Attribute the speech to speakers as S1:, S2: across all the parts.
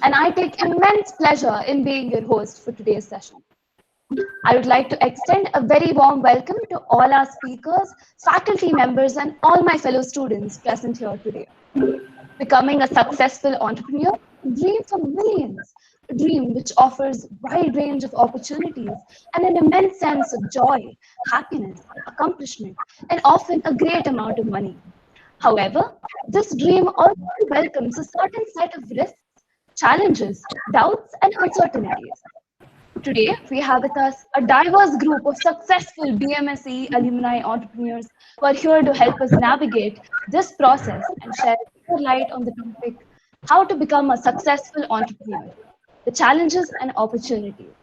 S1: and I take immense pleasure in being your host for today's session. I would like to extend a very warm welcome to all our speakers, faculty members, and all my fellow students present here today. Becoming a successful entrepreneur, a dream for millions, a dream which offers a wide range of opportunities and an immense sense of joy, happiness, accomplishment, and often a great amount of money. However, this dream also welcomes a certain set of risks, challenges, doubts, and uncertainties. Today, we have with us a diverse group of successful BMSE alumni entrepreneurs who are here to help us navigate this process and shed more light on the topic how to become a successful entrepreneur, the challenges and opportunities.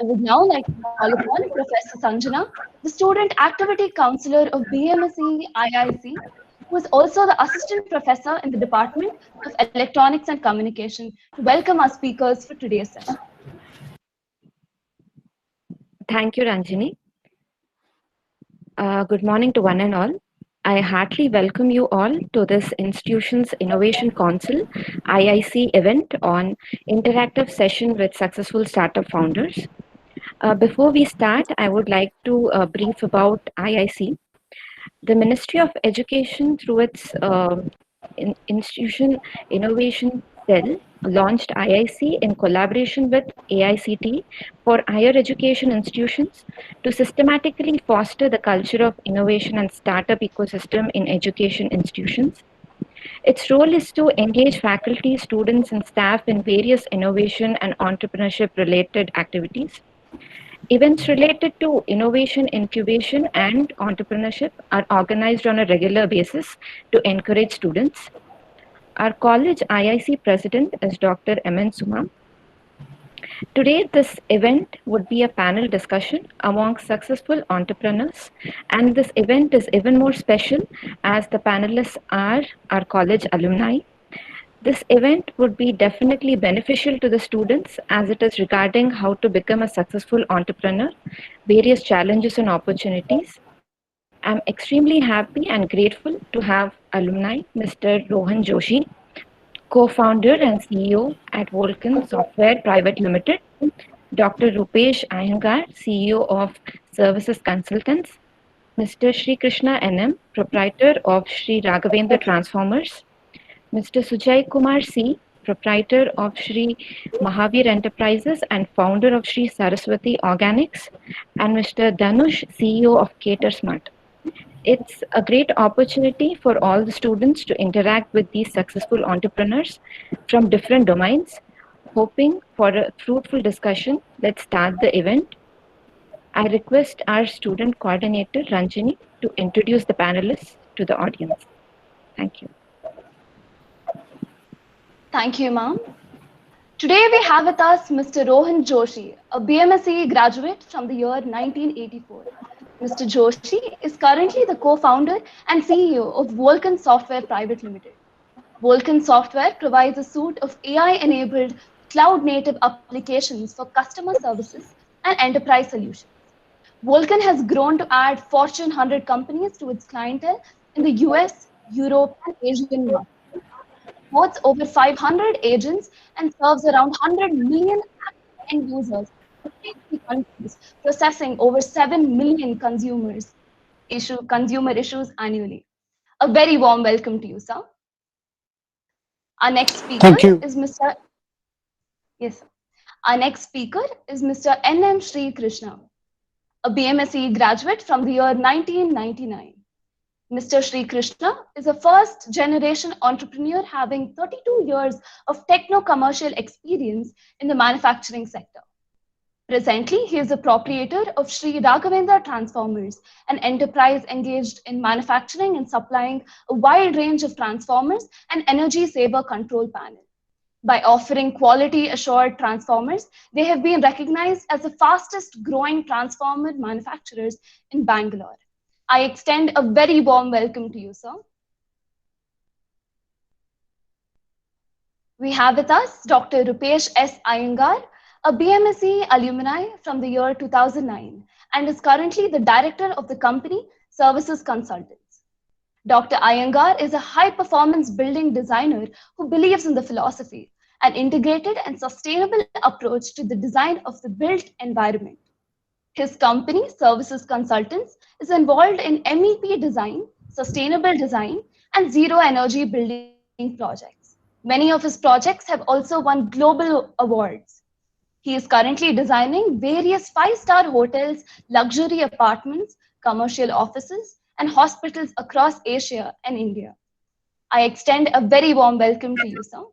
S1: I would now like to call upon Professor Sanjana, the Student Activity Counselor of BMSE IIC, who is also the Assistant Professor in the Department of Electronics and Communication, to welcome our speakers for today's session.
S2: Thank you, Ranjini. Good morning to one and all. I heartily welcome you all to this institution's Innovation Council IIC event on interactive session with successful startup founders. Before we start, I would like to brief about IIC. The Ministry of Education, through its Institution Innovation Cell, launched IIC in collaboration with AICT for higher education institutions to systematically foster the culture of innovation and startup ecosystem in education institutions. Its role is to engage faculty, students, and staff in various innovation and entrepreneurship related activities. Events related to innovation, incubation, and entrepreneurship are organized on a regular basis to encourage students. Our college IIC president is Dr. M.N. Suma. Today, this event would be a panel discussion among successful entrepreneurs, and this event is even more special as the panelists are our college alumni. This event would be definitely beneficial to the students as it is regarding how to become a successful entrepreneur, various challenges and opportunities. I'm extremely happy and grateful to have alumni Mr. Rohan Joshi, co-founder and CEO at Vulcan Software Private Limited, Dr. Rupesh Iyengar, CEO of Services Consultants, Mr. Sri Krishna NM, proprietor of Sri Raghavendra Transformers, Mr. Sujay Kumar C, proprietor of Sri Mahavir Enterprises and founder of Sri Saraswati Organics, and Mr. Dhanush, CEO of Cater Smart. It's a great opportunity for all the students to interact with these successful entrepreneurs from different domains. Hoping for a fruitful discussion, let's start the event. I request our student coordinator, Ranjini, to introduce the panelists to the audience. Thank you.
S1: Thank you, ma'am. Today we have with us Mr. Rohan Joshi, a BMSE graduate from the year 1984. Mr. Joshi is currently the co-founder and CEO of Vulcan Software Private Limited. Vulcan Software provides a suite of AI-enabled cloud-native applications for customer services and enterprise solutions. Vulcan has grown to add Fortune 100 companies to its clientele in the US, Europe, and Asian markets. Boasts over 500 agents and serves around 100 million end users in 50 countries, processing over 7 million consumer issues annually. A very warm welcome to you, sir. Our next speaker is Mr. Yes, sir. Our next speaker is Mr. N.M. Sri Krishna, a BMSE graduate from the year 1999. Mr. Sri Krishna is a first-generation entrepreneur having 32 years of techno-commercial experience in the manufacturing sector. Presently, he is a proprietor of Sri Raghavendra Transformers, an enterprise engaged in manufacturing and supplying a wide range of transformers and energy saver control panel. By offering quality-assured transformers, they have been recognized as the fastest-growing transformer manufacturers in Bangalore. I extend a very warm welcome to you, sir. We have with us Dr. Rupesh S. Iyengar, a BMSE alumni from the year 2009 and is currently the director of the company Services Consultants. Dr. Iyengar is a high-performance building designer who believes in the philosophy an integrated and sustainable approach to the design of the built environment. His company, Services Consultants, is involved in MEP design, sustainable design, and zero energy building projects. Many of his projects have also won global awards. He is currently designing various five-star hotels, luxury apartments, commercial offices, and hospitals across Asia and India. I extend a very warm welcome to you, sir.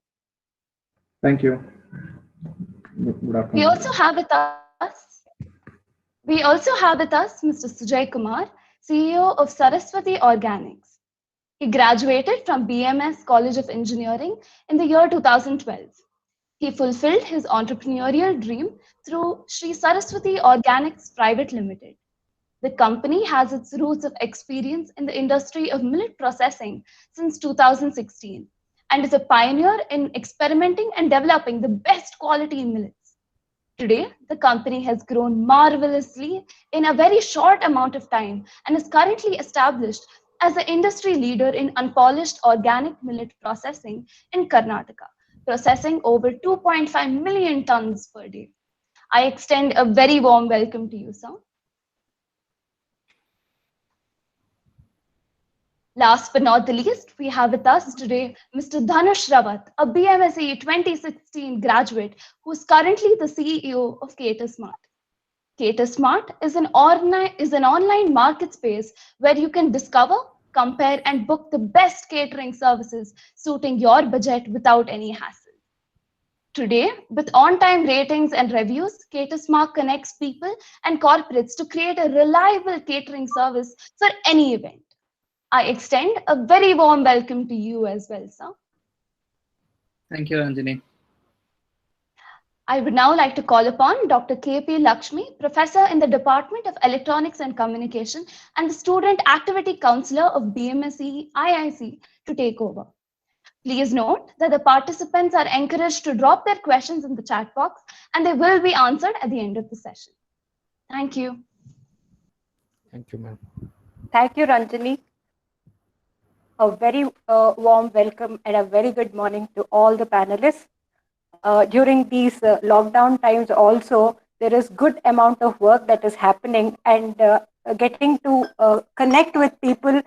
S3: Thank you. Good
S1: We
S3: afternoon.
S1: also have with us Mr. Sujay Kumar, CEO of Saraswati Organics. He graduated from BMS College of Engineering in the year 2012. He fulfilled his entrepreneurial dream through Sri Saraswati Organics Private Limited. The company has its roots of experience in the industry of millet processing since 2016 and is a pioneer in experimenting and developing the best quality millets. Today, the company has grown marvelously in a very short amount of time and is currently established as the industry leader in unpolished organic millet processing in Karnataka, processing over 2.5 million tons per day. I extend a very warm welcome to you, sir. Last but not the least, we have with us today Mr. Dhanush Rawat, a BMSE 2016 graduate who is currently the CEO of CaterSmart. CaterSmart is an online market space where you can discover, compare, and book the best catering services suiting your budget without any hassle. Today, with on-time ratings and reviews, CaterSmart connects people and corporates to create a reliable catering service for any event. I extend a very warm welcome to you as well, sir.
S4: Thank you, Ranjini.
S1: I would now like to call upon Dr. K.P. Lakshmi, Professor in the Department of Electronics and Communication and the Student Activity Counselor of BMSE IIC to take over. Please note that the participants are encouraged to drop their questions in the chat box and they will be answered at the end of the session. Thank you.
S5: Thank you, ma'am.
S6: Thank you, Ranjini. A very warm welcome and a very good morning to all the panelists. During these lockdown times also, there is good amount of work that is happening, and getting to connect with people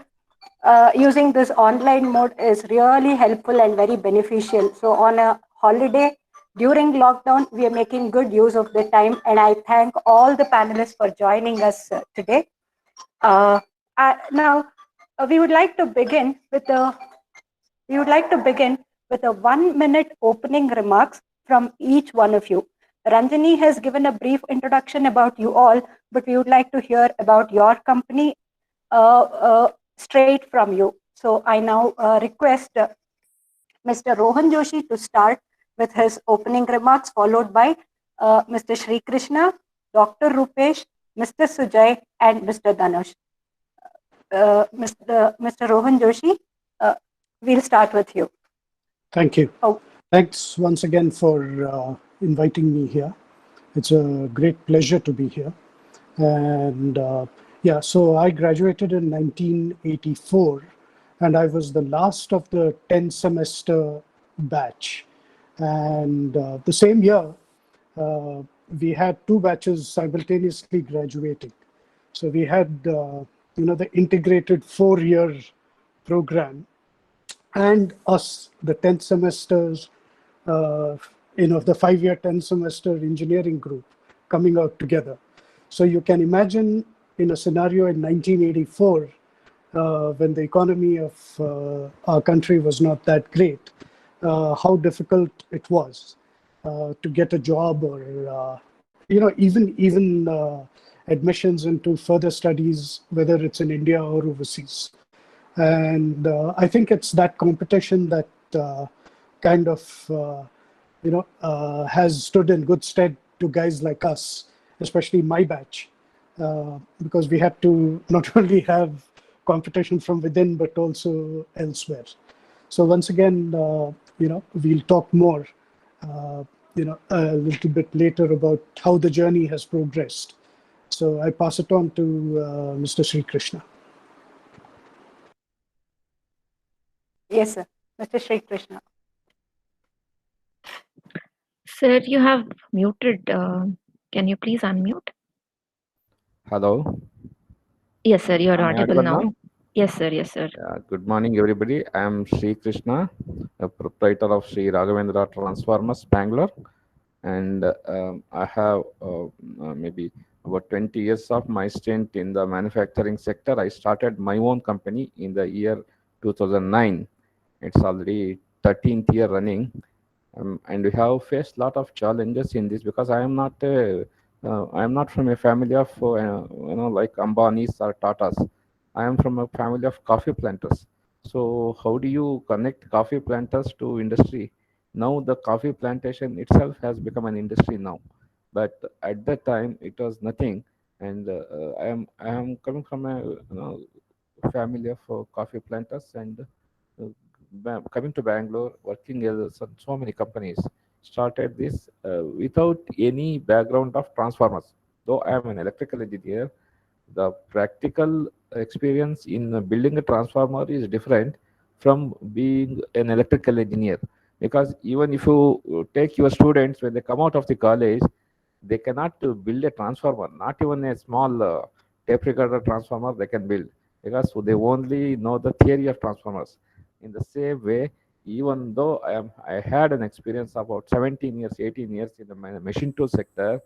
S6: using this online mode is really helpful and very beneficial. So on a holiday during lockdown, we are making good use of the time, and I thank all the panelists for joining us today. Now, we would like to begin with a 1-minute opening remarks from each one of you. Ranjini has given a brief introduction about you all, but we would like to hear about your company straight from you. So I now request Mr. Rohan Joshi to start with his opening remarks, followed by Mr. Sri Krishna, Dr. Rupesh, Mr. Sujay, and Mr. Dhanush. Mr. Rohan Joshi, we'll start with you.
S7: Thank you.
S6: Oh.
S7: Thanks once again for inviting me here. It's a great pleasure to be here. And yeah, so I graduated in 1984, and I was the last of the 10-semester batch. And the same year, we had two batches simultaneously graduating. So we had, the integrated 4-year program, and us, the 10th semesters, the 5-year 10-semester engineering group coming out together. So you can imagine in a scenario in 1984, when the economy of our country was not that great, how difficult it was to get a job, or even admissions into further studies, whether it's in India or overseas. And I think it's that competition that kind of has stood in good stead to guys like us, especially my batch, because we had to not only have competition from within but also elsewhere. So once again, we'll talk more, a little bit later about how the journey has progressed. So I pass it on to Mr. Sri Krishna.
S6: Yes, sir. Mr. Sri Krishna.
S2: Sir, you have muted. Can you please unmute?
S5: Hello.
S2: Yes, sir, you're
S5: Am I
S2: audible
S5: audible
S2: now.
S5: now?
S2: Yes, sir. Yes, sir.
S5: Good morning, everybody. I am Sri Krishna, a proprietor of Sri Raghavendra Transformers, Bangalore. And I have maybe about 20 years of my stint in the manufacturing sector. I started my own company in the year 2009. It's already 13th year running. And we have faced a lot of challenges in this because I am not from a family of like Ambanis or Tatas. I am from a family of coffee planters. So how do you connect coffee planters to industry? Now the coffee plantation itself has become an industry now, but at that time it was nothing. And I am coming from a family of coffee planters, and coming to Bangalore, working as so many companies, started this without any background of transformers. Though I am an electrical engineer, the practical experience in building a transformer is different from being an electrical engineer. Because even if you take your students when they come out of the college, they cannot build a transformer, not even a small tape recorder transformer they can build, because they only know the theory of transformers. In the same way, even though I had an experience about 17 years, 18 years in the machine tool sector,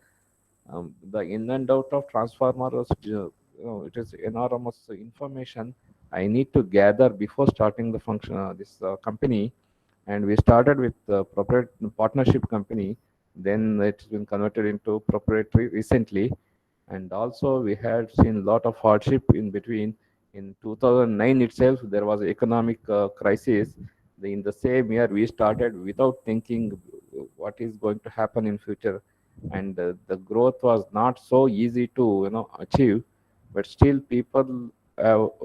S5: the in and out of transformer was, it is enormous information I need to gather before starting the function this company. And we started with partnership company, then it's been converted into proprietary recently. And also we had seen a lot of hardship in between. In 2009 itself, there was economic crisis. In the same year, we started without thinking what is going to happen in future, and the growth was not so easy to achieve. But still, people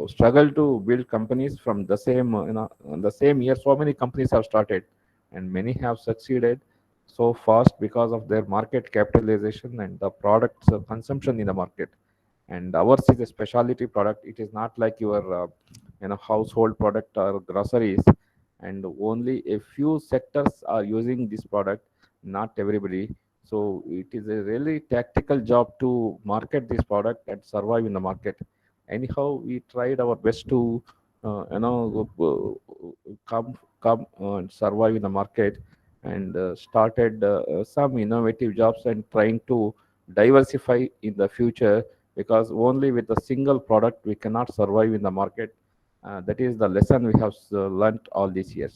S5: struggle to build companies from the same the same year. So many companies have started, and many have succeeded so fast because of their market capitalization and the products consumption in the market. And ours is a specialty product. It is not like your household product or groceries, and only a few sectors are using this product, not everybody. So it is a really tactical job to market this product and survive in the market. Anyhow, we tried our best to come and survive in the market, and started some innovative jobs and trying to diversify in the future, because only with a single product we cannot survive in the market. That is the lesson we have learnt all these years.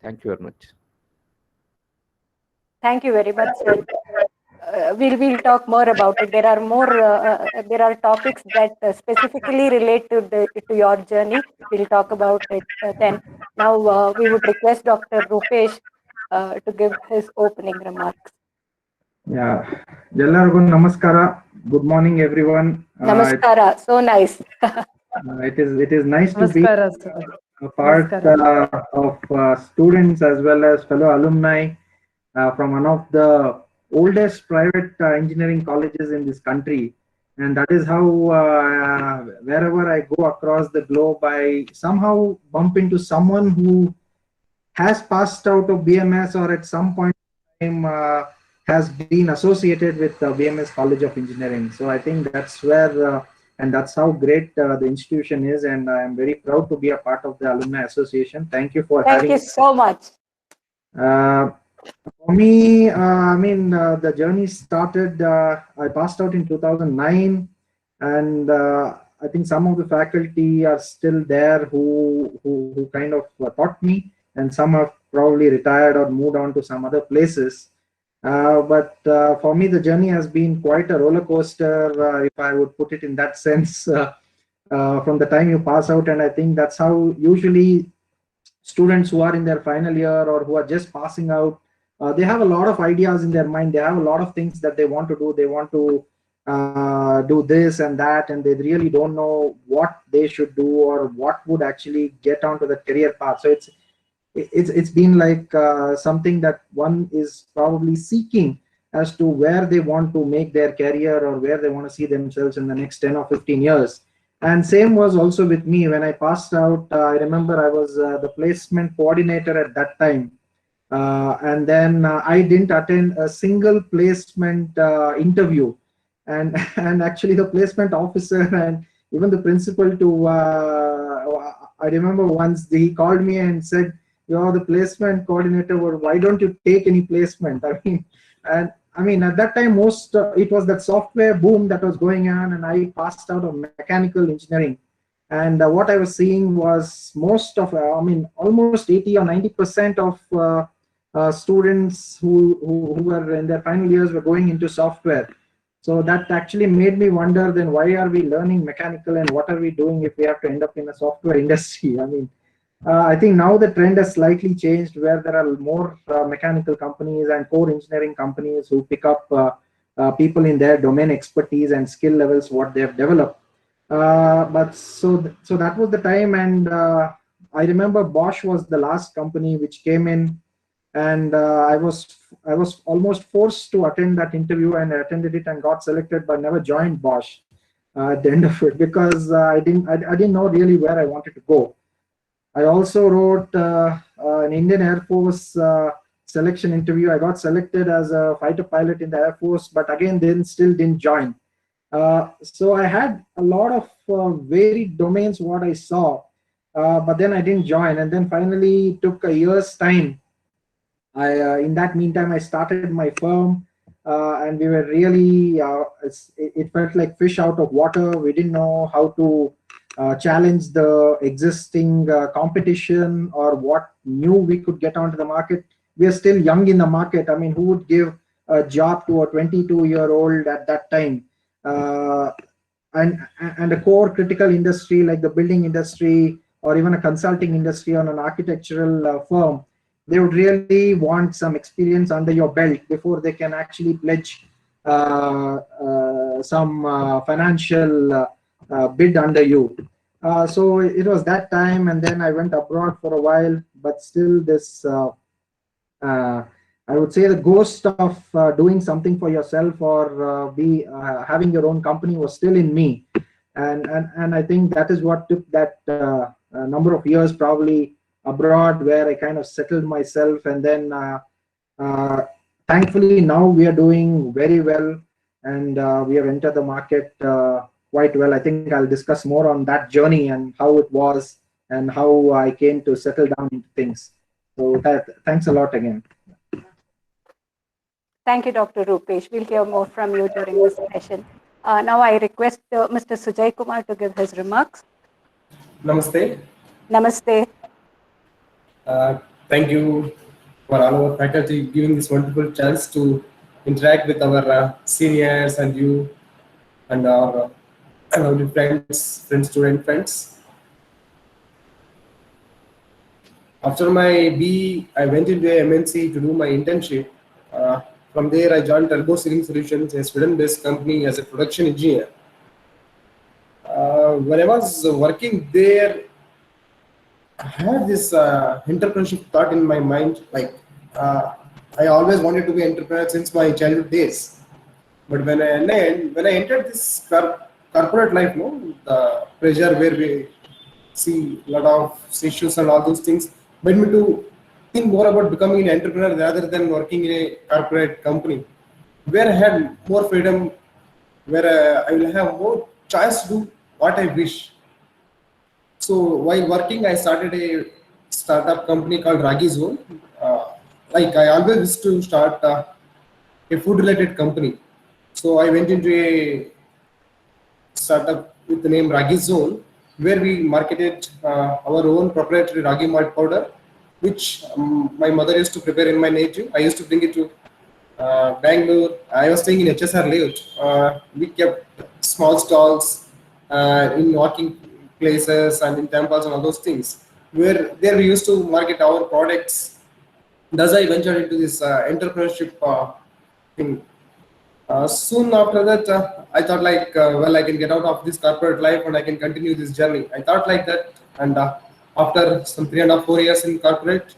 S5: Thank you very much.
S6: Thank you very much, sir. We'll talk more about it. There are more there are topics that specifically relate to your journey. We'll talk about it then. Now we would request Dr. Rupesh to give his opening remarks.
S3: Yeah, ಎಲ್ಲರಿಗೂ ನಮಸ್ಕಾರ. Good morning, everyone.
S6: Namaskara. So nice.
S3: It is nice to be a part of students as well as fellow alumni from one of the oldest private engineering colleges in this country. And that is how wherever I go across the globe, I somehow bump into someone who has passed out of BMS or at some point in time has been associated with BMS College of Engineering. So I think that's where and that's how great the institution is, and I am very proud to be a part of the Alumni Association. Thank you for having me.
S6: Thank you so much.
S3: For me, the journey started, I passed out in 2009, and I think some of the faculty are still there who kind of taught me, and some have probably retired or moved on to some other places. But for me, the journey has been quite a roller coaster, if I would put it in that sense, from the time you pass out. And I think that's how usually students who are in their final year or who are just passing out, they have a lot of ideas in their mind. They have a lot of things that they want to do. They want to do this and that, and they really don't know what they should do or what would actually get onto the career path. So it's been like something that one is probably seeking as to where they want to make their career or where they want to see themselves in the next 10 or 15 years. And same was also with me when I passed out. I remember I was the placement coordinator at that time And then I didn't attend a single placement interview, and and actually the placement officer and even the principal to I remember once he called me and said, "You're the placement coordinator, or why don't you take any placement?" I mean, at that time, most it was that software boom that was going on, and I passed out of mechanical engineering. And what I was seeing was most of, almost 80 or 90% of students who were in their final years were going into software. So that actually made me wonder, then why are we learning mechanical, and what are we doing if we have to end up in a software industry? I think now the trend has slightly changed, where there are more mechanical companies and core engineering companies who pick up people in their domain expertise and skill levels, what they have developed. But so that was the time, and I remember Bosch was the last company which came in, and I was almost forced to attend that interview, and I attended it and got selected, but never joined Bosch at the end of it, because I didn't know really where I wanted to go. I also wrote an Indian Air Force selection interview. I got selected as a fighter pilot in the Air Force, but again, then still didn't join. So I had a lot of varied domains what I saw, but then I didn't join. And then finally it took a year's time. In that meantime, I started my firm, and we were really, it felt like fish out of water. We didn't know how to challenge the existing competition, or what new we could get onto the market. We are still young in the market. I mean, who would give a job to a 22-year-old at that time? And a core critical industry like the building industry, or even a consulting industry on an architectural firm, they would really want some experience under your belt before they can actually pledge some financial bid under you. So it was that time, and then I went abroad for a while, but still this, I would say the ghost of doing something for yourself, or having your own company, was still in me. And I think that is what took that number of years probably abroad, where I kind of settled myself. And then thankfully now we are doing very well, and we have entered the market quite well. I think I'll discuss more on that journey and how it was and how I came to settle down into things. So thanks a lot again.
S6: Thank you, Dr. Rupesh. We'll hear more from you during this session. Now I request Mr. Sujay Kumar to give his remarks.
S8: Namaste.
S6: Namaste.
S8: Thank you for all our faculty giving this wonderful chance to interact with our seniors and you and our student friends. After my BE, I went into a MNC to do my internship. From there, I joined Turbo Sealing Solutions, a Sweden-based company, as a production engineer. When I was working there, I had this entrepreneurship thought in my mind. Like I always wanted to be an entrepreneur since my childhood days. But when I entered this corporate life, the pressure where we see a lot of issues and all those things, made me to think more about becoming an entrepreneur rather than working in a corporate company, where I had more freedom, where I will have more choice to do what I wish. So while working, I started a startup company called Ragi Zone. Like I always used to start a food-related company. So I went into a startup with the name Ragi Zone, where we marketed our own proprietary ragi malt powder, which my mother used to prepare in my native. I used to bring it to Bangalore. I was staying in HSR layout. We kept small stalls in walking places and in temples and all those things, where there we used to market our products. Thus I ventured into this entrepreneurship thing. Soon after that, I thought like, well, I can get out of this corporate life and I can continue this journey. I thought like that, and after some 3.5-4 years in corporate,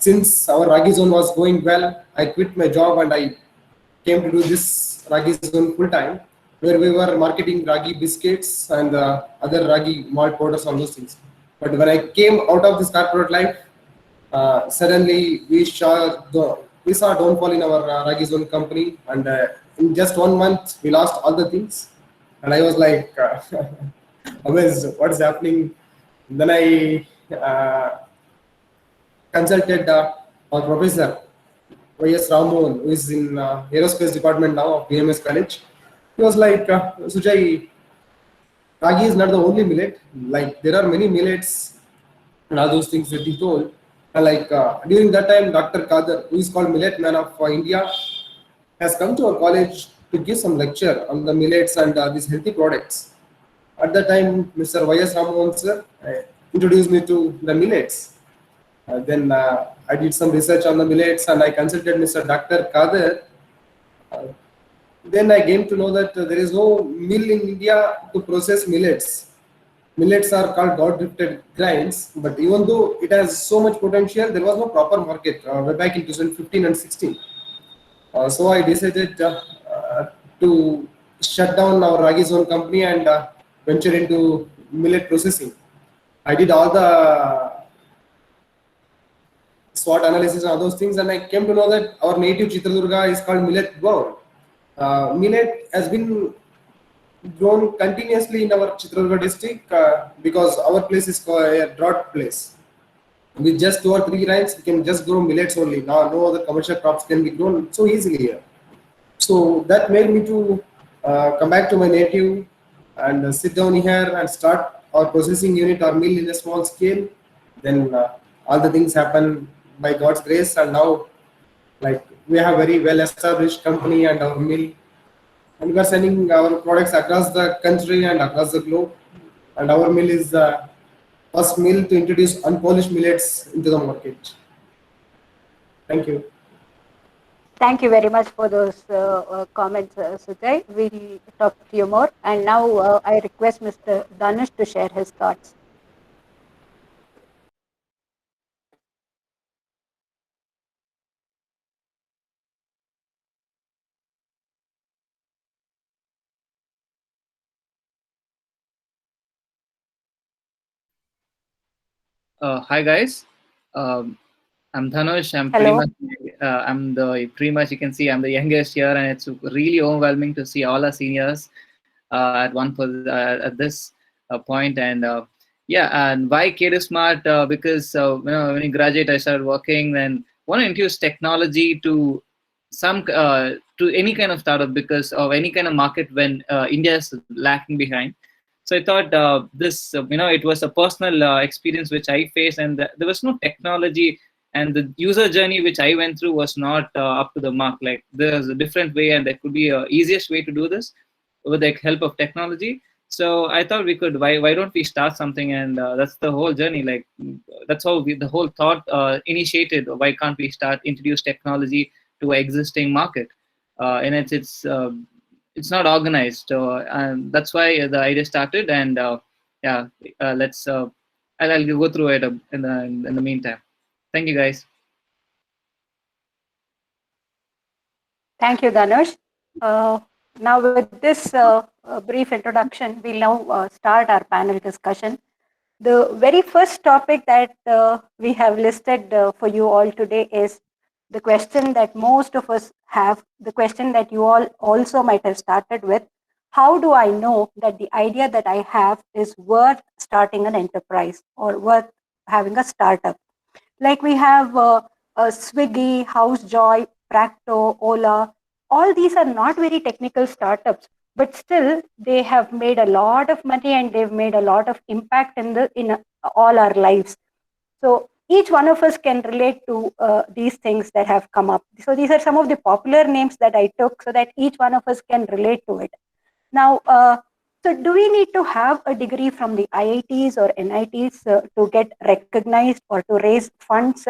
S8: since our Ragi Zone was going well, I quit my job and I came to do this Ragi Zone full time, where we were marketing ragi biscuits and other ragi malt powders, all those things. But when I came out of this corporate life, Suddenly we saw downfall in our Ragi Zone company, and in just 1 month we lost all the things. And I was like, amazed, what is happening? Then I consulted our professor, Y.S. Ramohan, who is in aerospace department now of BMS College. He was like, Sujay, Ragi is not the only millet. Like there are many millets and all those things that he told. And like during that time, Dr. Kader, who is called Millet Man of India, has come to our college to give some lecture on the millets and these healthy products. At that time, Mr. Y.S. Ramohan sir introduced me to the millets. Then I did some research on the millets and I consulted Mr. Dr. Kader. Uh, then I came to know that there is no mill in India to process millets. Millets are called God-gifted grains, but even though it has so much potential, there was no proper market way back in 2015 and 16. So I decided to shut down our Ragi Zone company and venture into millet processing. I did all the SWOT analysis and all those things, and I came to know that our native Chitradurga is called millet bowl. Millet has been grown continuously in our Chitradurga district because our place is a drought place. With just 2 or 3 rains, we can just grow millets only. Now, no other commercial crops can be grown so easily here. So that made me to come back to my native and sit down here and start our processing unit or mill in a small scale. Then all the things happen by God's grace, and now like we have very well established company and our mill, and we are sending our products across the country and across the globe. And our mill is the first mill to introduce unpolished millets into the market. Thank you.
S6: Thank you very much for those comments, Sujay. We'll talk to you more. And now I request Mr. Dhanush to share his thoughts.
S4: Hi guys, I'm Dhanush.
S6: Hello.
S4: Pretty much you can see I'm the youngest here, and it's really overwhelming to see all our seniors at this point. And and why KD Smart? Because when you graduate, I started working, then want to introduce technology to to any kind of startup because of any kind of market when India is lacking behind. So I thought it was a personal experience which I faced, and there was no technology, and the user journey which I went through was not up to the mark. Like there's a different way, and there could be a easiest way to do this with the help of technology. So I thought we could. Why don't we start something? And that's the whole journey. Like that's how the whole thought initiated. Why can't we start introduce technology to an existing market? And it's not organized, and that's why the idea started. And let's. I'll go through it in the meantime. Thank you, guys.
S6: Thank you, Dhanush. Now, with this brief introduction, we'll now start our panel discussion. The very first topic that we have listed for you all today is the question that most of us have, the question that you all also might have started with. How do I know that the idea that I have is worth starting an enterprise or worth having a startup? Like we have Swiggy, HouseJoy, Practo, Ola. All these are not very technical startups, but still they have made a lot of money and they've made a lot of impact in all our lives. So each one of us can relate to these things that have come up. So these are some of the popular names that I took so that each one of us can relate to it. Now, so do we need to have a degree from the IITs or NITs to get recognized or to raise funds?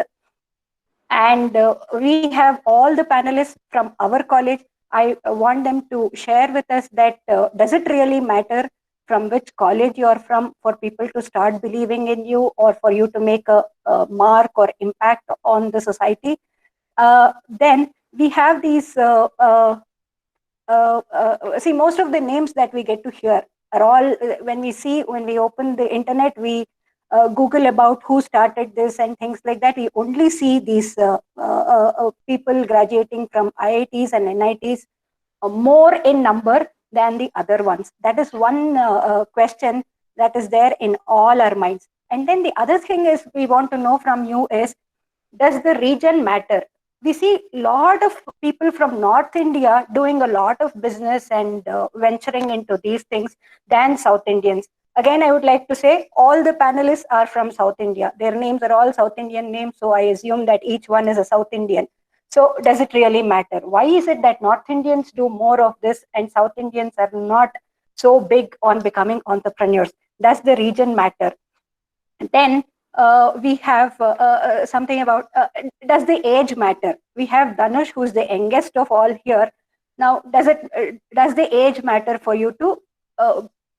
S6: And we have all the panelists from our college. I want them to share with us that does it really matter from which college you are from for people to start believing in you or for you to make a mark or impact on the society? Then we have these, see, most of the names that we get to hear are all, when we open the internet, we Google about who started this and things like that, we only see these people graduating from IITs and NITs more in number than the other ones. That is one question that is there in all our minds. And then the other thing is we want to know from you is, does the region matter? We see a lot of people from North India doing a lot of business and venturing into these things than South Indians. Again, I would like to say all the panelists are from South India. Their names are all South Indian names, so I assume that each one is a South Indian. So does it really matter? Why is it that North Indians do more of this and South Indians are not so big on becoming entrepreneurs? Does the region matter? And then we have something about, does the age matter? We have Dhanush, who's the youngest of all here. Now, does the age matter for you to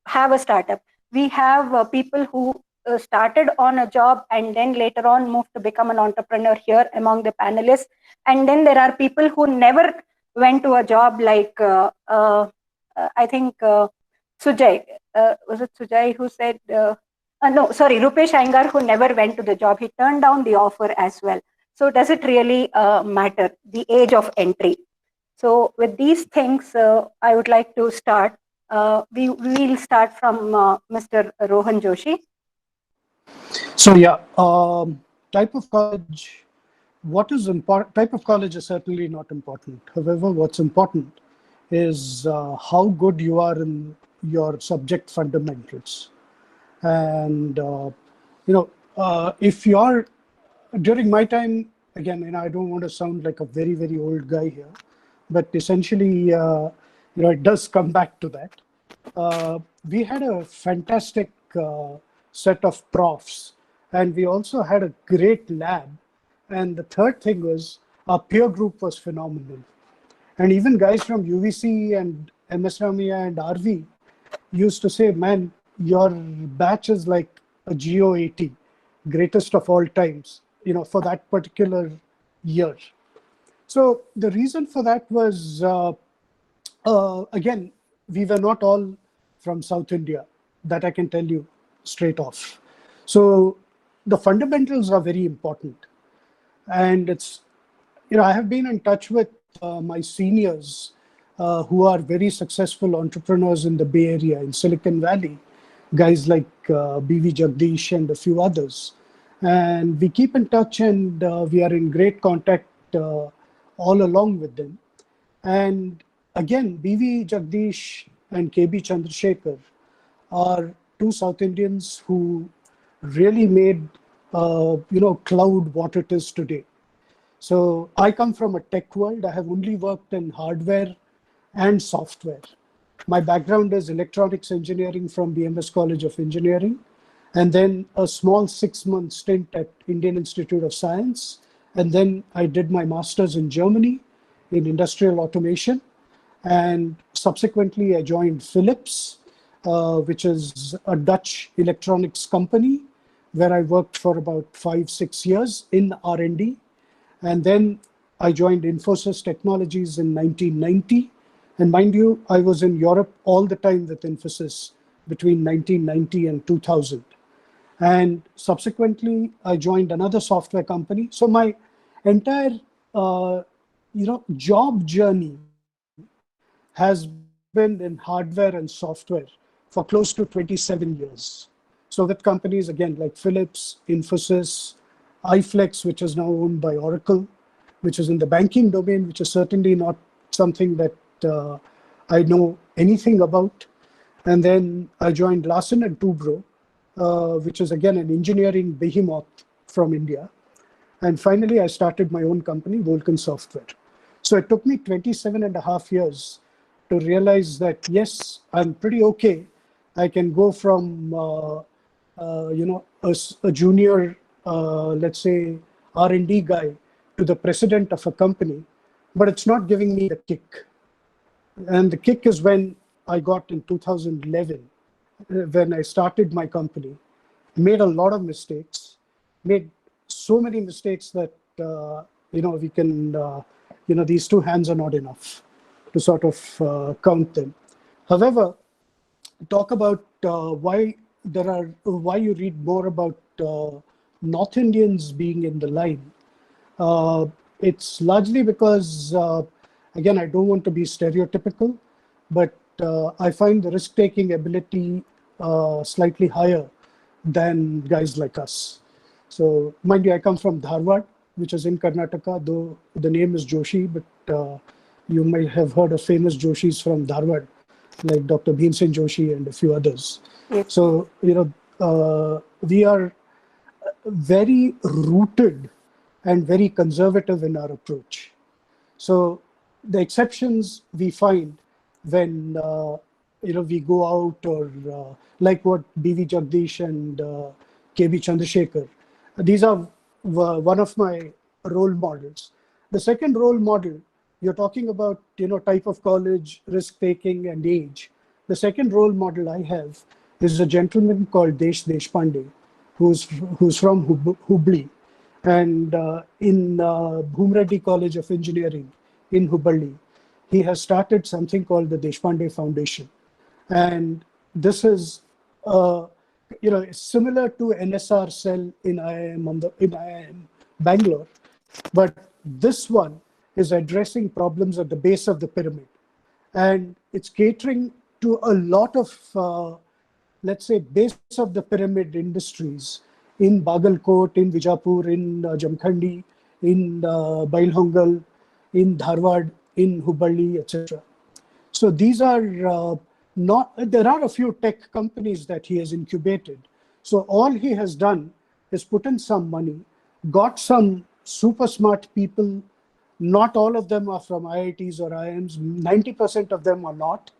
S6: have a startup? We have people who started on a job and then later on moved to become an entrepreneur here among the panelists. And then there are people who never went to a job, like I think Sujay, was it Sujay who said, no, sorry, Rupesh Iyengar, who never went to the job. He turned down the offer as well. So does it really matter, the age of entry? So with these things, I would like to start. We will start from Mr. Rohan Joshi.
S7: So yeah, type of college, what is important? Type of college is certainly not important. However, what's important is how good you are in your subject fundamentals. And if you're, during my time, again, I don't want to sound like a very, very old guy here, but essentially, it does come back to that. We had a fantastic set of profs, and we also had a great lab. And the third thing was our peer group was phenomenal. And even guys from UVC and MS Ramaiah and RV used to say, man, your batch is like a GO80, greatest of all times, for that particular year. So the reason for that was, again, we were not all from South India, that I can tell you straight off. So the fundamentals are very important. And it's, I have been in touch with my seniors who are very successful entrepreneurs in the Bay Area, in Silicon Valley, guys like BV Jagdish and a few others. And we keep in touch, and we are in great contact all along with them. And again, BV Jagdish and KB Chandrasekhar are two South Indians who really made cloud what it is today. So I come from a tech world. I have only worked in hardware and software. My background is electronics engineering from BMS College of Engineering, and then a small 6-month stint at Indian Institute of Science. And then I did my master's in Germany in industrial automation. And subsequently, I joined Philips, which is a Dutch electronics company, where I worked for about 5-6 years in R&D. And then I joined Infosys Technologies in 1990. And mind you, I was in Europe all the time with Infosys between 1990 and 2000. And subsequently, I joined another software company. So my entire, job journey has been in hardware and software for close to 27 years. So with companies, again, like Philips, Infosys, iFlex, which is now owned by Oracle, which is in the banking domain, which is certainly not something that I know anything about. And then I joined Larsen & Toubro, which is again an engineering behemoth from India. And finally, I started my own company, Vulcan Software. So it took me 27.5 years to realize that, yes, I'm pretty okay. I can go from, a junior, let's say, R&D guy to the president of a company, but it's not giving me the kick. And the kick is when I got in 2011, when I started my company, made a lot of mistakes, made so many mistakes that, we can, these two hands are not enough to sort of count them. However, talk about why why you read more about North Indians being in the line. It's largely because, again, I don't want to be stereotypical, but I find the risk-taking ability slightly higher than guys like us. So, mind you, I come from Dharwad, which is in Karnataka, though the name is Joshi, but you might have heard of famous Joshis from Dharwad, like Dr. Bhimsen Joshi and a few others.
S6: Yes.
S7: So, we are very rooted and very conservative in our approach. So the exceptions we find when we go out, or like what B.V. Jagdish and K.B. Chandrasekhar. These are one of my role models. The second role model, you're talking about type of college, risk taking, and age. The second role model I have is a gentleman called Desh Deshpande, who's from Hubli, and in Bhumreddy College of Engineering in Hubballi, he has started something called the Deshpande Foundation, and this is similar to NSR cell in IIM Bangalore, but this one is addressing problems at the base of the pyramid, and it's catering to a lot of let's say base of the pyramid industries in Bagalkot, in Vijapur, in Jamkhandi, in Bailhongal, in Dharwad, in Hubballi, etc. So these are there are a few tech companies that he has incubated. So all he has done is put in some money, got some super smart people. Not all of them are from IITs or IIMs. 90% of them are not.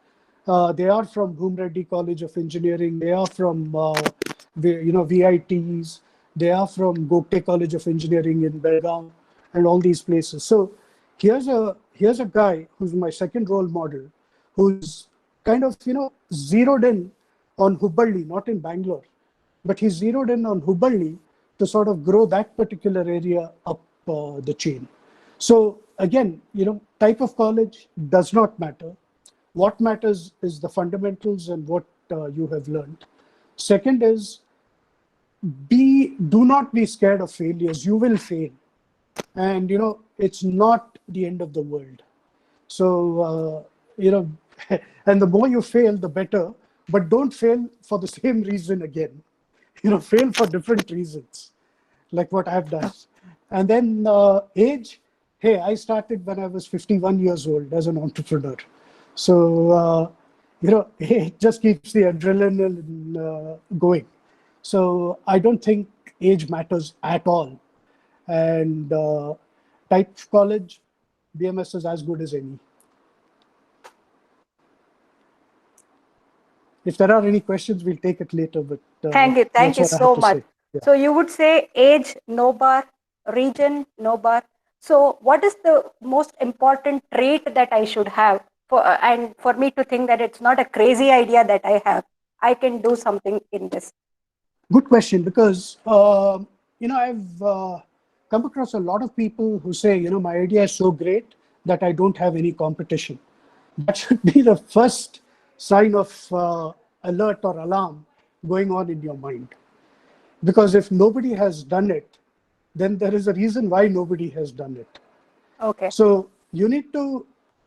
S7: They are from Bhumreddy College of Engineering. They are from VITs. They are from Gokte College of Engineering in Belgaum and all these places. So here's a guy who's my second role model, who's kind of zeroed in on Hubballi, not in Bangalore, but he's zeroed in on Hubballi to sort of grow that particular area up the chain. So again, type of college does not matter. What matters is the fundamentals and what you have learned. Second is, do not be scared of failures. You will fail. And, it's not the end of the world. So, and the more you fail, the better, but don't fail for the same reason again. Fail for different reasons, like what I've done. And then age, hey, I started when I was 51 years old as an entrepreneur. So, it just keeps the adrenaline going. So I don't think age matters at all. And type of college, BMS is as good as any. If there are any questions, we'll take it later. But
S6: thank you so much.
S7: Yeah.
S6: So you would say age, no bar, region, no bar. So what is the most important trait that I should have and for me to think that it's not a crazy idea that I have? I can do something in this.
S7: Good question, because I've come across a lot of people who say, my idea is so great that I don't have any competition. That should be the first sign of alert or alarm going on in your mind. Because if nobody has done it, then there is a reason why nobody has done it.
S6: Okay.
S7: So you need to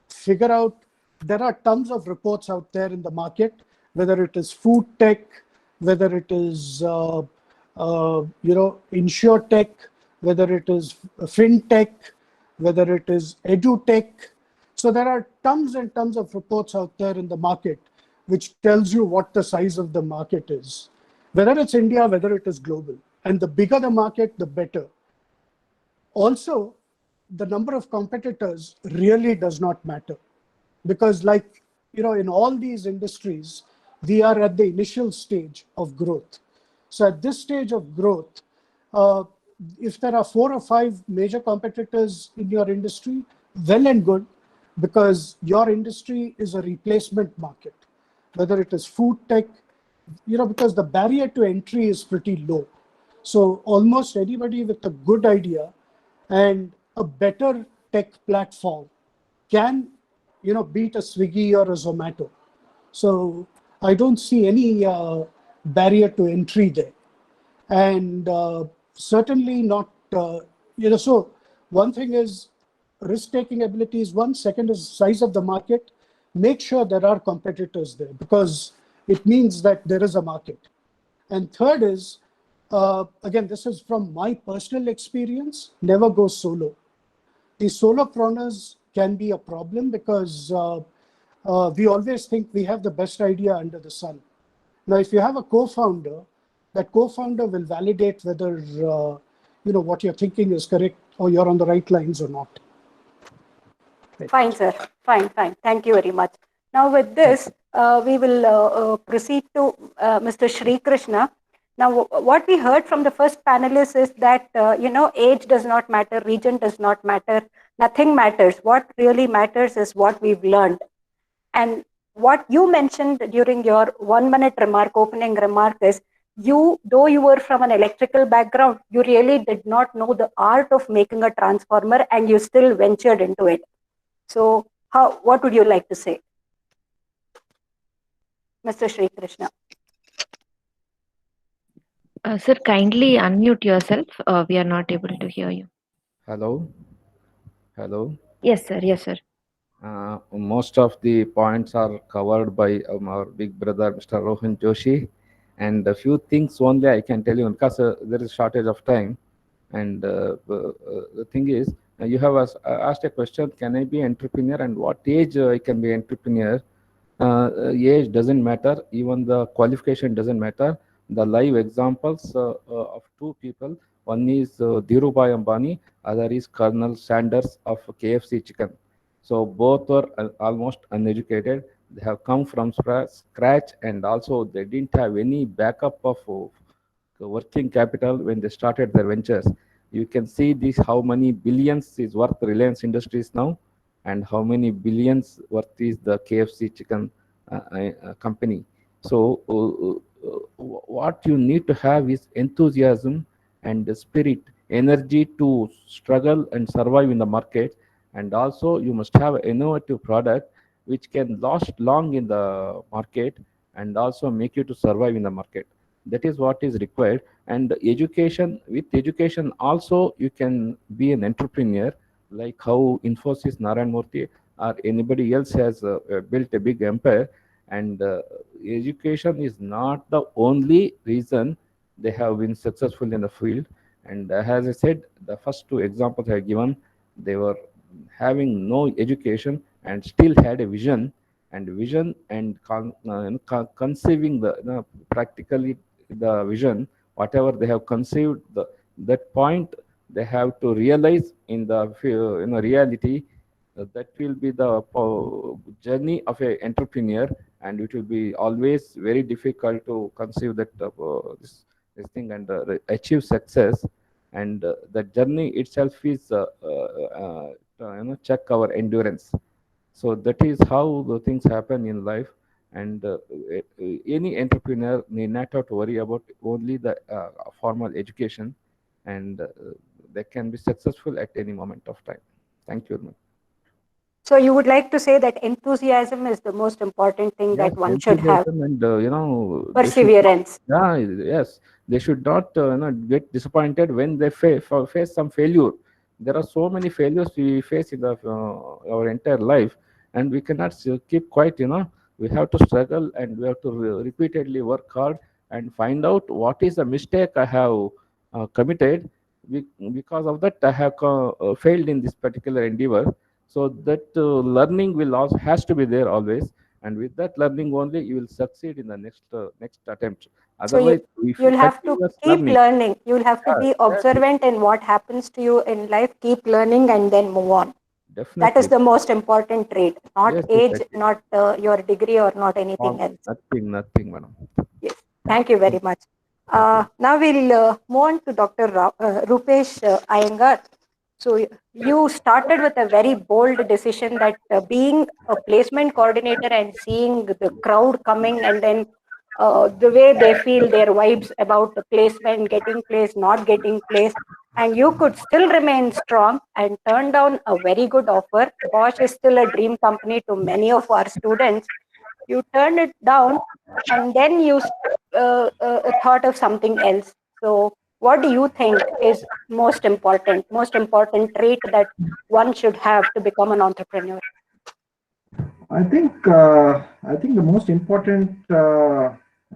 S7: figure out, there are tons of reports out there in the market, whether it is food tech, whether it is insurtech, whether it is fintech, whether it is edutech. So there are tons and tons of reports out there in the market which tells you what the size of the market is, whether it's India, whether it is global. And the bigger the market, the better. Also, the number of competitors really does not matter, because in all these industries, we are at the initial stage of growth. So at this stage of growth, if there are 4 or 5 major competitors in your industry, well and good, because your industry is a replacement market, whether it is food tech, because the barrier to entry is pretty low. So almost anybody with a good idea and a better tech platform can, beat a Swiggy or a Zomato. So I don't see any barrier to entry there. And certainly not, so one thing is risk-taking ability is one, second is size of the market. Make sure there are competitors there because it means that there is a market. And third is, again, this is from my personal experience, never go solo. The solopreneurs can be a problem because we always think we have the best idea under the sun. Now, if you have a co-founder, that co-founder will validate whether what you're thinking is correct or you're on the right lines or not.
S6: Right. Fine, sir. Fine. Thank you very much. Now, with this, we will proceed to Mr. Sri Krishna. Now, what we heard from the first panelist is that age does not matter, region does not matter, nothing matters. What really matters is what we've learned. And what you mentioned during your 1 minute opening remark is, though you were from an electrical background, you really did not know the art of making a transformer and you still ventured into it. So what would you like to say? Mr. Sri Krishna.
S2: Sir, kindly unmute yourself. We are not able to hear you.
S5: Hello.
S2: Yes, sir. Yes, sir.
S5: Most of the points are covered by our big brother, Mr. Rohan Joshi. And a few things only I can tell you because there is shortage of time. And the thing is, you have asked a question, can I be entrepreneur and what age I can be entrepreneur? Age doesn't matter, even the qualification doesn't matter. The live examples of two people, one is Dhirubhai Ambani, other is Colonel Sanders of KFC Chicken. So both were almost uneducated. They have come from scratch and also they didn't have any backup of working capital when they started their ventures. You can see this, how many billions is worth Reliance Industries now and how many billions worth is the KFC Chicken company. So what you need to have is enthusiasm and the spirit, energy to struggle and survive in the market. And also you must have an innovative product which can last long in the market and also make you to survive in the market. That is what is required. And education, with education also you can be an entrepreneur, like how Infosys, Narayan Murthy or anybody else has built a big empire. And education is not the only reason they have been successful in the field. And as I said, the first two examples I have given, they were having no education and still had a vision and conceiving the practically the vision, whatever they have conceived, that point they have to realize in the reality. That will be the journey of an entrepreneur, and it will be always very difficult to conceive that this thing and achieve success. And the journey itself is check our endurance. So that is how the things happen in life. And any entrepreneur need not have to worry about only the formal education, and they can be successful at any moment of time. Thank you.
S6: So you would like to say that enthusiasm is the most important thing that one should have.
S5: And
S6: perseverance.
S5: Yes, they should not get disappointed when they face some failure. There are so many failures we face in our entire life, and we cannot keep quiet. We have to struggle and we have to repeatedly work hard and find out what is the mistake I have committed. Because of that, I have failed in this particular endeavor. So that learning will also has to be there always, and with that learning only you will succeed in the next attempt. Otherwise,
S6: you'll have to keep learning. You'll have to be observant in what happens to you in life. Keep learning and then move on.
S5: Definitely.
S6: That is the most important trait. Not age, exactly. Not your degree or not anything else.
S5: Nothing, madam.
S6: Yes. Thank you very much. Now we'll move on to Dr. Rupesh Iyengar. So you started with a very bold decision that being a placement coordinator and seeing the crowd coming and then the way they feel, their vibes about the placement, getting placed, not getting placed, and you could still remain strong and turn down a very good offer. Bosch is still a dream company to many of our students. You turned it down and then you thought of something else. So what do you think is most important trait that one should have to become an entrepreneur?
S3: I think the most important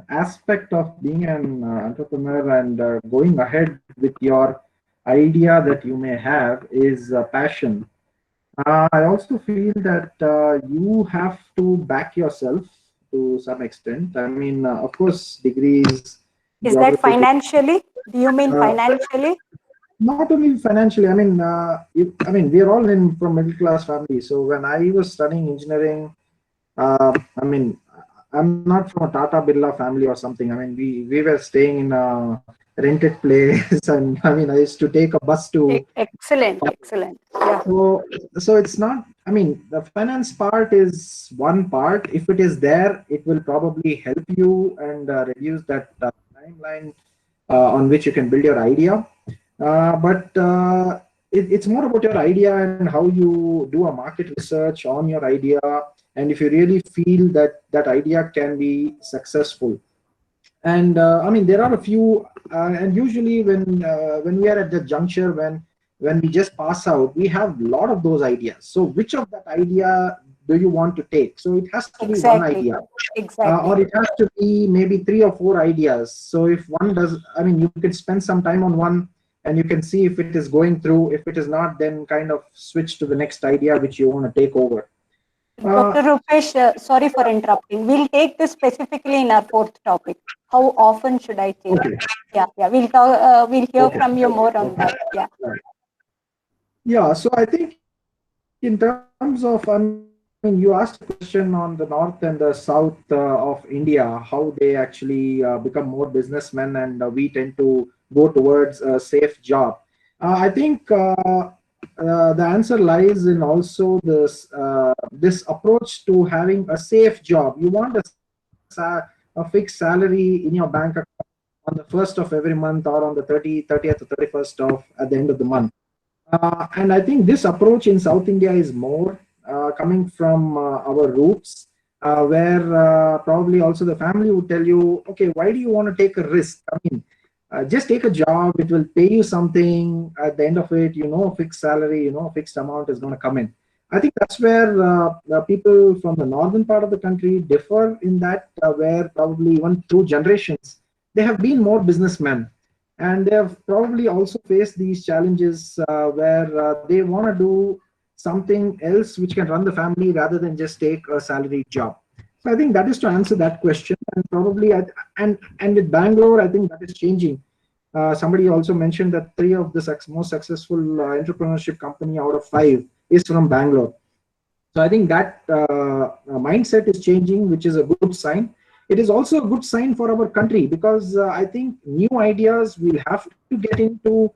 S3: aspect of being an entrepreneur and going ahead with your idea that you may have is passion. I also feel that you have to back yourself to some extent. I mean, of course, degrees,
S6: Is that
S3: geography.
S6: financially? Do you mean
S3: Uh,
S6: financially?
S3: Not only financially. I mean, we are all in from middle class families. So when I was studying engineering, I mean, I'm not from a Tata Birla family or something. I mean, we were staying in a rented place, and I mean, I used to take a bus to.
S6: Excellent. Yeah.
S3: So it's not. I mean, the finance part is one part. If it is there, it will probably help you and reduce that timeline on which you can build your idea. But it's more about your idea and how you do a market research on your idea, and if you really feel that that idea can be successful. And I mean, there are a few, and usually when we are at the juncture when we just pass out, we have a lot of those ideas. So which of that idea do you want to take? So it has to be one
S6: Exactly.
S3: idea,
S6: Exactly.
S3: or it has to be maybe 3 or 4 ideas. So if one does, I mean, you can spend some time on one, and you can see if it is going through. If it is not, then kind of switch to the next idea which you want to take over.
S6: Dr. Rupesh, sorry for interrupting. We'll take this specifically in our fourth topic. How often should I change?
S3: Okay.
S6: Yeah. We'll talk. We'll hear
S3: Okay.
S6: from you more on that. Yeah.
S3: Yeah. So I think in terms of, I mean, you asked a question on the north and the south of India, how they actually become more businessmen, and we tend to go towards a safe job. I think the answer lies in also this approach to having a safe job. You want a fixed salary in your bank account on the 1st of every month, or on the 30th or 31st of at the end of the month. And I think this approach in South India is more coming from our roots, where probably also the family would tell you, okay, why do you want to take a risk? I mean, just take a job, it will pay you something. At the end of it, a fixed salary, a fixed amount is going to come in. I think that's where people from the northern part of the country differ in that, where probably even through generations, they have been more businessmen. And they have probably also faced these challenges where they want to do something else which can run the family rather than just take a salaried job. So I think that is to answer that question. And probably, and with Bangalore, I think that is changing. Somebody also mentioned that 3 of the most successful entrepreneurship company out of 5 is from Bangalore. So I think that mindset is changing, which is a good sign. It is also a good sign for our country, because I think new ideas will have to get into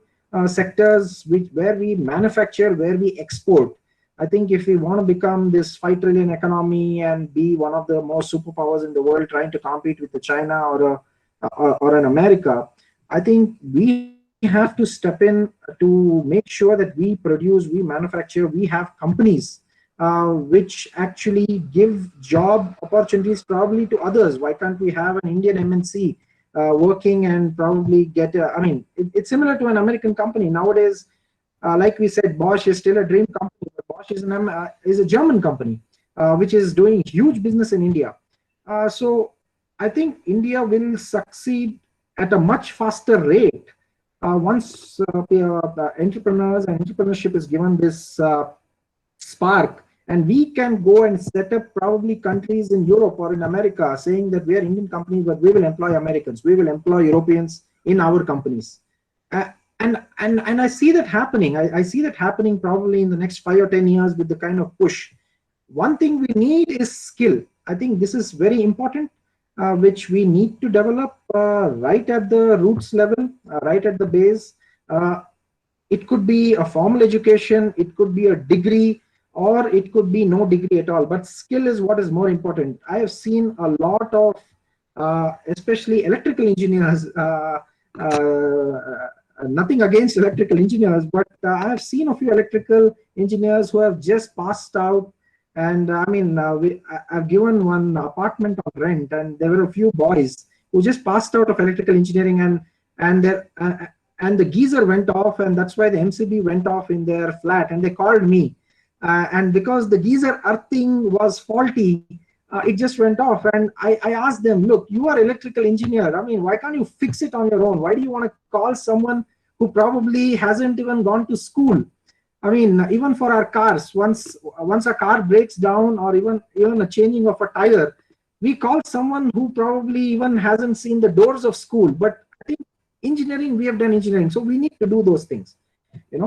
S3: sectors where we manufacture, where we export. I think if we want to become this 5 trillion economy and be one of the most superpowers in the world, trying to compete with the China or an America, I think we have to step in to make sure that we produce, we manufacture, we have companies which actually give job opportunities probably to others. Why can't we have an Indian MNC working and probably get I mean, it's similar to an American company. Nowadays, like we said, Bosch is still a dream company, but Bosch is a German company, which is doing huge business in India. So I think India will succeed at a much faster rate once entrepreneurs and entrepreneurship is given this spark, and we can go and set up probably countries in Europe or in America saying that we are Indian companies, but we will employ Americans, we will employ Europeans in our companies. And I see that happening. I see that happening probably in the next 5 or 10 years with the kind of push. One thing we need is skill. I think this is very important, which we need to develop right at the roots level, right at the base. It could be a formal education, it could be a degree, or it could be no degree at all. But skill is what is more important. I have seen a lot of, especially electrical engineers, nothing against electrical engineers, but I have seen a few electrical engineers who have just passed out. And I mean, I've given one apartment on rent, and there were a few boys who just passed out of electrical engineering, and the geyser went off, and that's why the MCB went off in their flat, and they called me, and because the geyser earthing was faulty, it just went off. And I asked them, look, you are electrical engineer. I mean, why can't you fix it on your own? Why do you want to call someone who probably hasn't even gone to school? I mean, even for our cars, once a car breaks down, or even a changing of a tire, we call someone who probably even hasn't seen the doors of school. But I think engineering, we have done engineering, so we need to do those things.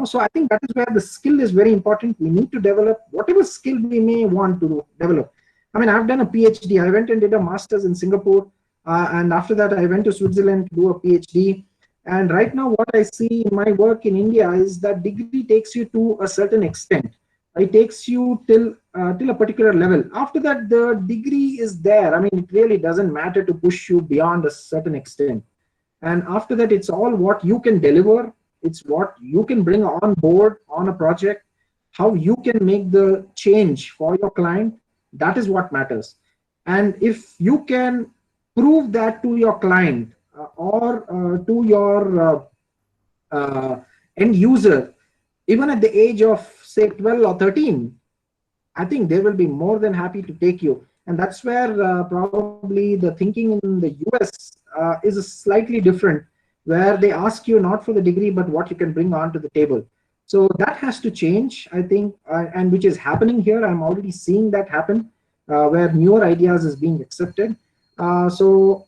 S3: So I think that is where the skill is very important. We need to develop whatever skill we may want to develop. I mean, I've done a PhD. I went and did a master's in Singapore, and after that, I went to Switzerland to do a PhD. And right now, what I see in my work in India is that degree takes you to a certain extent. It takes you till a particular level. After that, the degree is there. I mean, it really doesn't matter to push you beyond a certain extent. And after that, it's all what you can deliver. It's what you can bring on board on a project, how you can make the change for your client. That is what matters. And if you can prove that to your client or to your end user, even at the age of say 12 or 13, I think they will be more than happy to take you. And that's where probably the thinking in the US is slightly different, where they ask you not for the degree, but what you can bring onto the table. So that has to change, I think, and which is happening here. I'm already seeing that happen, where newer ideas is being accepted. So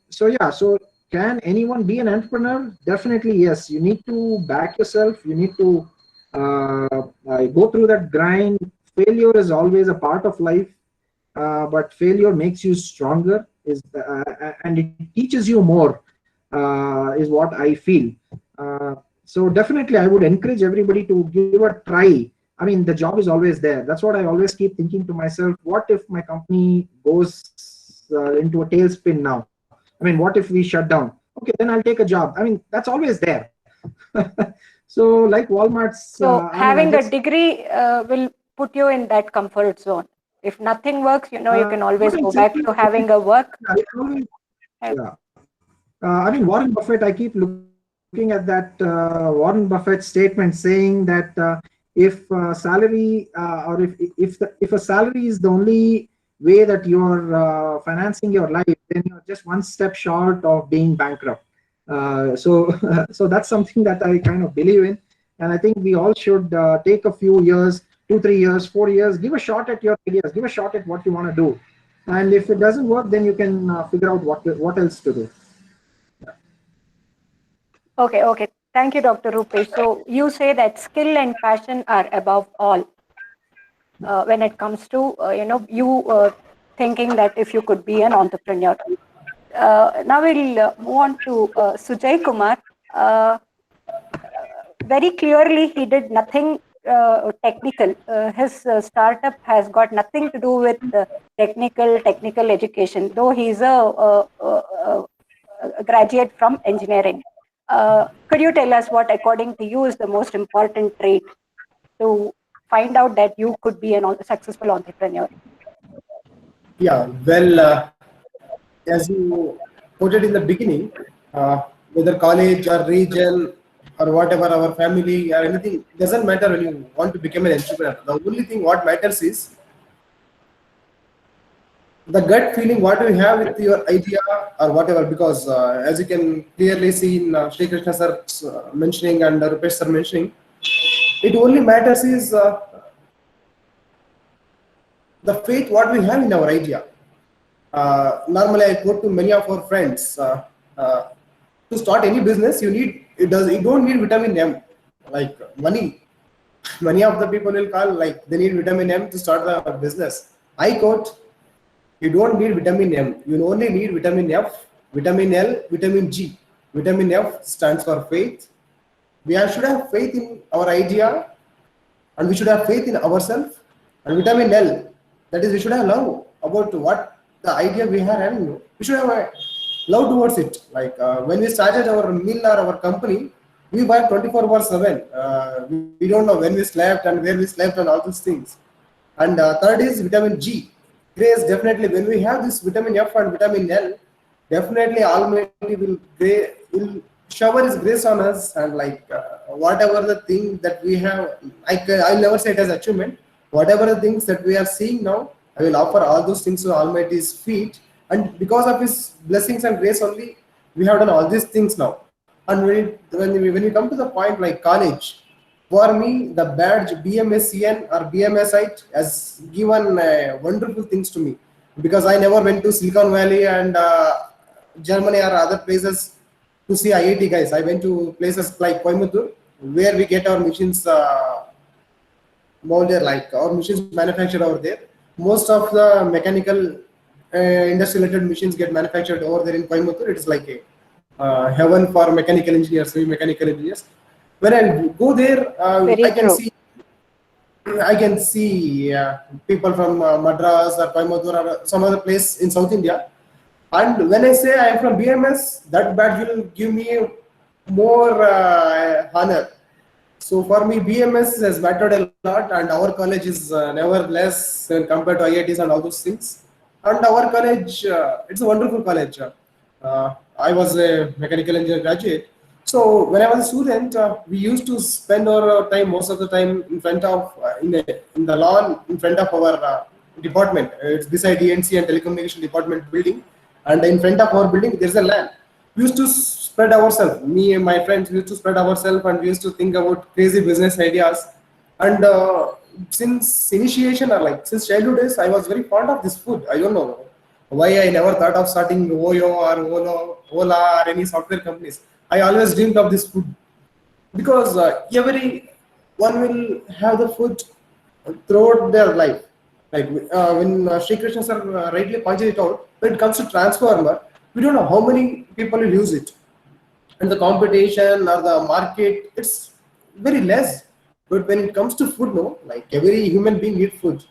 S3: can anyone be an entrepreneur? Definitely, yes. You need to back yourself. You need to go through that grind. Failure is always a part of life, but failure makes you stronger, and it teaches you more, is what I feel. So definitely, I would encourage everybody to give a try. I mean, the job is always there. That's what I always keep thinking to myself. What if my company goes into a tailspin now? I mean, what if we shut down? Okay, then I'll take a job. I mean, that's always there. So like Walmart's.
S6: So having a degree will put you in that comfort zone. If nothing works, you can always go back to having a work.
S3: Yeah. I mean, Warren Buffett, I keep looking at that Warren Buffett statement saying that if salary or if a salary is the only way that you're financing your life, then you're just one step short of being bankrupt. So that's something that I kind of believe in, and I think we all should take a few years, 2, 3 years, 4 years, give a shot at your ideas, give a shot at what you want to do, and if it doesn't work, then you can figure out what else to do.
S6: Okay. Thank you, Dr. Rupesh. So you say that skill and passion are above all when it comes to you thinking that if you could be an entrepreneur. Now we'll move on to Sujay Kumar. Very clearly, he did nothing technical. His startup has got nothing to do with technical education, though he's a graduate from engineering. Could you tell us what, according to you, is the most important trait to find out that you could be a successful entrepreneur?
S8: Yeah, well, as you put it in the beginning, whether college or region or whatever, our family or anything, doesn't matter when you want to become an entrepreneur. The only thing what matters is the gut feeling what you have with your idea or whatever, because as you can clearly see in Sri Krishna sir's mentioning and Rupesh sir mentioning, it only matters is the faith what we have in our idea. Normally I quote to many of our friends, to start any business you don't need vitamin M, like money of the people will call like they need vitamin M to start the business. I quote, you don't need vitamin M, you only need vitamin F, vitamin L, vitamin G. Vitamin F stands for faith. We should have faith in our idea, and we should have faith in ourselves. And vitamin L, that is, we should have love about what the idea we are having. We should have a love towards it. Like when we started our mill or our company, we were 24/7. We don't know when we slept and where we slept and all those things. And third is vitamin G. Grace, definitely when we have this vitamin F and vitamin L, definitely Almighty will shower His grace on us, and like whatever the thing that we have, I'll never say it as achievement. Whatever the things that we are seeing now, I will offer all those things to Almighty's feet, and because of His blessings and grace only, we have done all these things now. And when we come to the point like college, for me, the badge BMSCN or BMSite has given wonderful things to me, because I never went to Silicon Valley and Germany or other places to see IIT guys. I went to places like Coimbatore, where we get our machines molded, like our machines manufactured over there. Most of the mechanical industry related machines get manufactured over there in Coimbatore. It is like a heaven for mechanical engineers, mechanical engineers. When I go there,
S6: Very
S8: I can
S6: true.
S8: see people from Madras or Coimbatore or some other place in South India. And when I say I am from BMS, that badge will give me more honor. So for me, BMS has mattered a lot, and our college is never less when compared to IITs and all those things. And our college, it's a wonderful college. I was a mechanical engineer graduate. So when I was a student, we used to spend our time, most of the time, in front of in the lawn, in front of our department. It's beside ENC and telecommunication department building, and in front of our building there's a land. We used to spread ourselves. Me and my friends used to spread ourselves, and we used to think about crazy business ideas. And since initiation, or like since childhood days, I was very fond of this food. I don't know why I never thought of starting Oyo or Ola or any software companies. I always dreamed of this food, because every one will have the food throughout their life. Like when Sri Krishna sir rightly pointed it out, when it comes to transformer, we don't know how many people will use it, and the competition or the market, it's very less. But when it comes to food, no, like every human being needs food.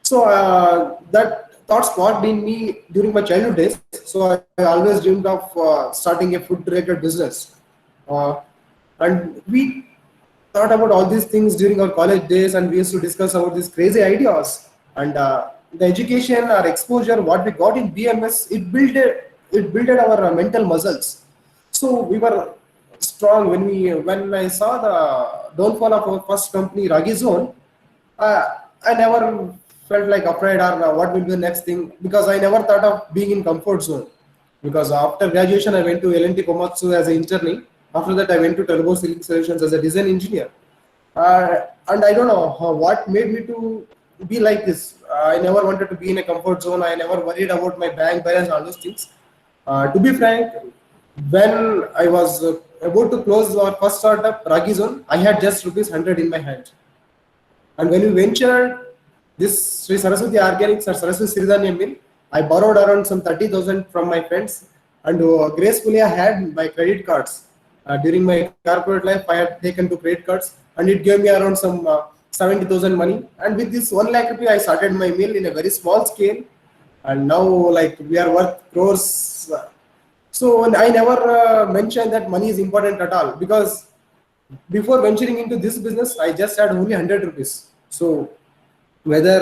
S8: So that thought sparked in me during my childhood days. So I always dreamed of starting a food-related business, and we thought about all these things during our college days, and we used to discuss about these crazy ideas. And the education or exposure what we got in BMS, it built our mental muscles. So we were strong when I saw the downfall of our first company, Ragi Zone. I never felt like afraid or what will be the next thing, because I never thought of being in comfort zone. Because after graduation, I went to L&T Komatsu as an internee. After that, I went to Turbo Silk Solutions as a design engineer. And I don't know what made me to be like this. I never wanted to be in a comfort zone. I never worried about my bank balance, all those things. To be frank, when I was about to close our first startup, Ragi Zone, I had just ₹100 in my hand. And when we ventured this Sri Saraswati Organics or Saraswati Siridhanya Mill, I borrowed around some 30,000 from my friends, and gracefully I had my credit cards. During my corporate life, I had taken 2 credit cards, and it gave me around some 70,000 money. And with this 1 lakh rupee, I started my mill in a very small scale, and now like we are worth crores. So I never mentioned that money is important at all, because before venturing into this business, I just had only 100 rupees. So whether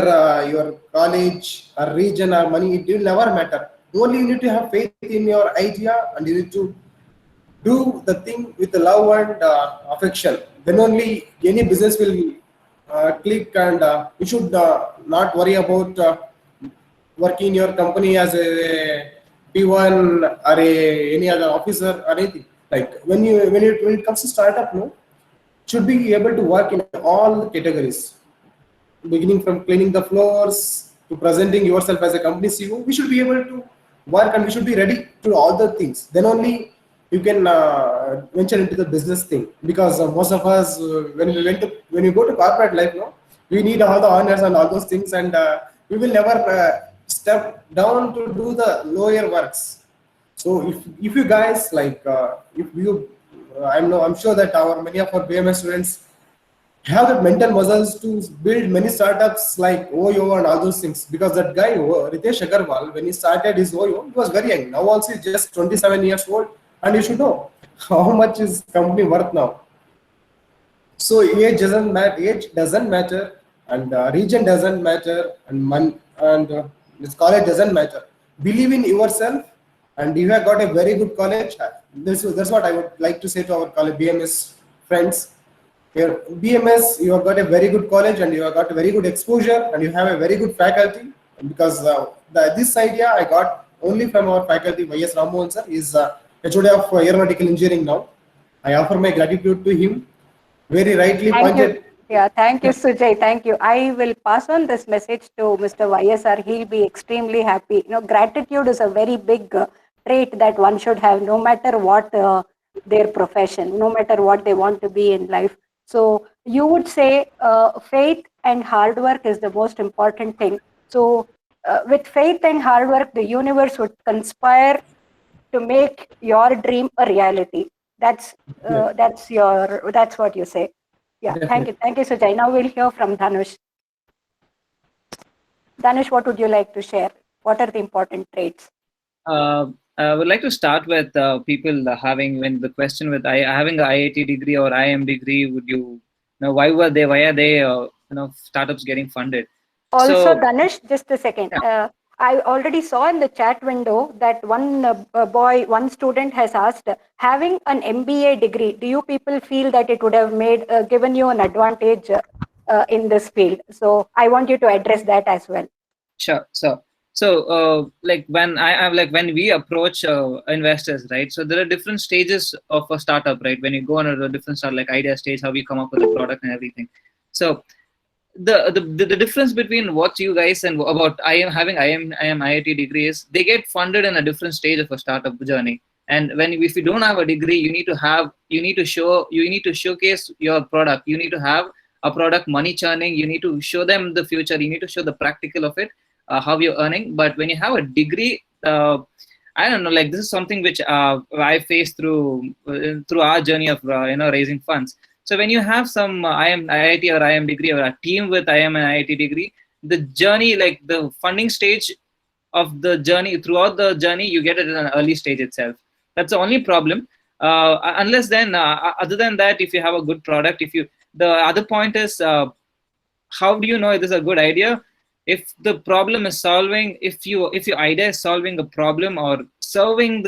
S8: your college or region or money, it will never matter. Only you need to have faith in your idea, and you need to do the thing with the love and affection. Then only any business will click, and you should not worry about working in your company as a P1 or any other officer or anything. Like when it comes to startup, no, should be able to work in all categories, beginning from cleaning the floors to presenting yourself as a company CEO. We should be able to work, and we should be ready to all the things. Then only you can venture into the business thing. Because most of us, when you go to corporate life, no, we need all the honors and all those things, and we will never step down to do the lower works. So if you guys like, if you, I'm sure that many of our BMS students have the mental muscles to build many startups like Oyo and all those things. Because that guy Ritesh Agarwal, when he started his Oyo, he was very young. Now also he's just 27 years old, and you should know how much is company worth now. So age doesn't matter, and region doesn't matter, and this college doesn't matter. Believe in yourself, and you have got a very good college. That's what I would like to say to our college BMS friends. Your BMS, you have got a very good college and you have got a very good exposure and you have a very good faculty, because this idea I got only from our faculty, Y.S. Rammohan sir. He is HOD of Aeronautical Engineering now. I offer my gratitude to him. Very rightly
S6: Thank
S8: pointed.
S6: you. Yeah, thank you, Sujay. Thank you. I will pass on this message to Mr. YSR. He'll be extremely happy. Gratitude is a very big trait that one should have, no matter what their profession, no matter what they want to be in life. So you would say faith and hard work is the most important thing. So with faith and hard work, the universe would conspire to make your dream a reality. That's what you say. Yeah, thank you, Sujay. Now we'll hear from Dhanush. Dhanush, what would you like to share? What are the important traits?
S4: I would like to start with people having, when the question with having an IIT degree or IIM degree, would you know why are they startups getting funded?
S6: Also, Dhanush, just a second. Yeah. I already saw in the chat window that one student has asked, having an MBA degree, do you people feel that it would have given you an advantage in this field? So I want you to address that as well.
S4: Sure. So like when we approach investors, right? So there are different stages of a startup, right? When you go on a different start, like idea stage, how we come up with a product and everything. So the difference between what you guys and about having IIT degree is they get funded in a different stage of a startup journey. And if you don't have a degree, you need to showcase your product. You need to have a product money churning. You need to show them the future. You need to show the practical of it, how you're earning. But when you have a degree, I don't know, like this is something which I faced through our journey of raising funds. So when you have some IIT or IIM degree or a team with IIM and IIT degree, the journey, like the funding stage of the journey, throughout the journey, you get it in an early stage itself. That's the only problem. Unless then, other than that, if you have a good product, the other point is, how do you know if this is a good idea? If the problem is solving, if your idea is solving a problem or serving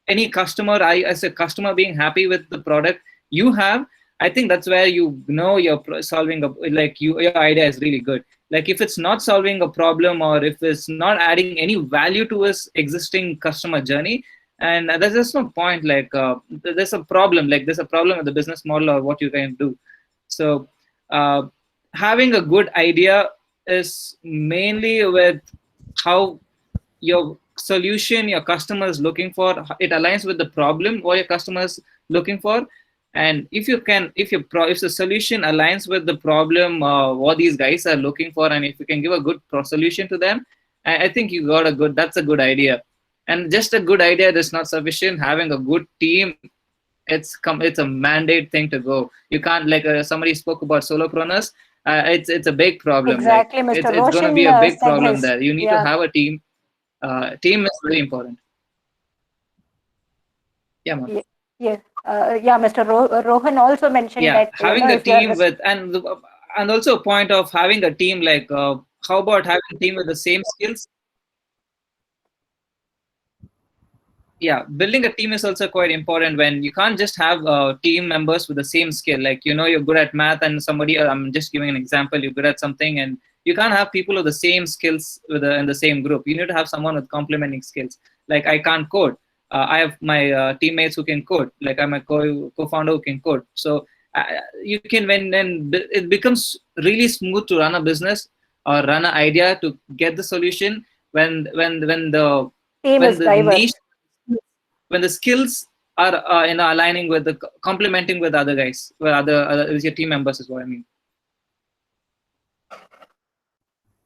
S4: any customer, as a customer being happy with the product you have, I think that's where you know you're solving your idea is really good. Like if it's not solving a problem or if it's not adding any value to his existing customer journey, and there's no point. Like there's a problem. Like there's a problem with the business model or what you can do. So having a good idea is mainly with how your solution your customer is looking for. It aligns with the problem what your customer is looking for. And if the solution aligns with the problem, what these guys are looking for, and if you can give a good solution to them, I think you got that's a good idea. And just a good idea is not sufficient. Having a good team, it's a mandate thing to go. You can't, like somebody spoke about solopreneurs. It's a big problem.
S6: Exactly,
S4: like,
S6: Mr.
S4: It's going to be a big problem there. You need to have a team. Team is very important. Yeah, ma'am.
S6: Yeah. Mr. Rohan also mentioned that
S4: having a team with and also a point of having a team, like how about having a team with the same skills? Yeah, building a team is also quite important. When you can't just have team members with the same skill, like you're good at math and somebody, I'm just giving an example, you're good at something, and you can't have people with the same skills in the same group. You need to have someone with complementing skills. Like I can't code. I have my teammates who can code. Like I'm a co-founder who can code. So you can, when it becomes really smooth to run a business or run an idea to get the solution when the
S6: team is diverse.
S4: Niche, when the skills are aligning with the complementing with other guys, with your team members is what I mean.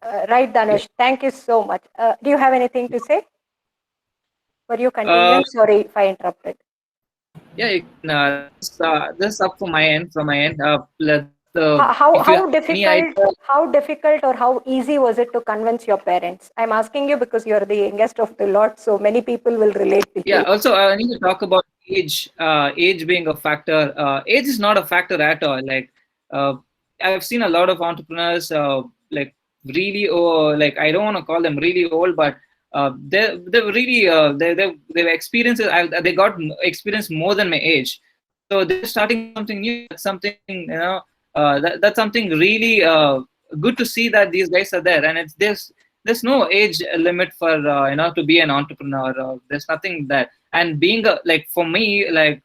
S6: Right, Dhanush. Thank you so much. Do you have anything to say? Were you continuing? Sorry if I interrupted.
S4: Yeah, this is up from my end.
S6: How difficult or how easy was it to convince your parents? I'm asking you because you're the youngest of the lot, so many people will relate to you.
S4: Yeah, also I need to talk about age. Age being a factor. Age is not a factor at all. Like I've seen a lot of entrepreneurs like really old. Like I don't want to call them really old, but they really they've experienced they got experience more than my age, so they're starting something new. That's something, that's something really good to see that these guys are there, and it's there's no age limit for to be an entrepreneur. There's nothing that, and being like for me, like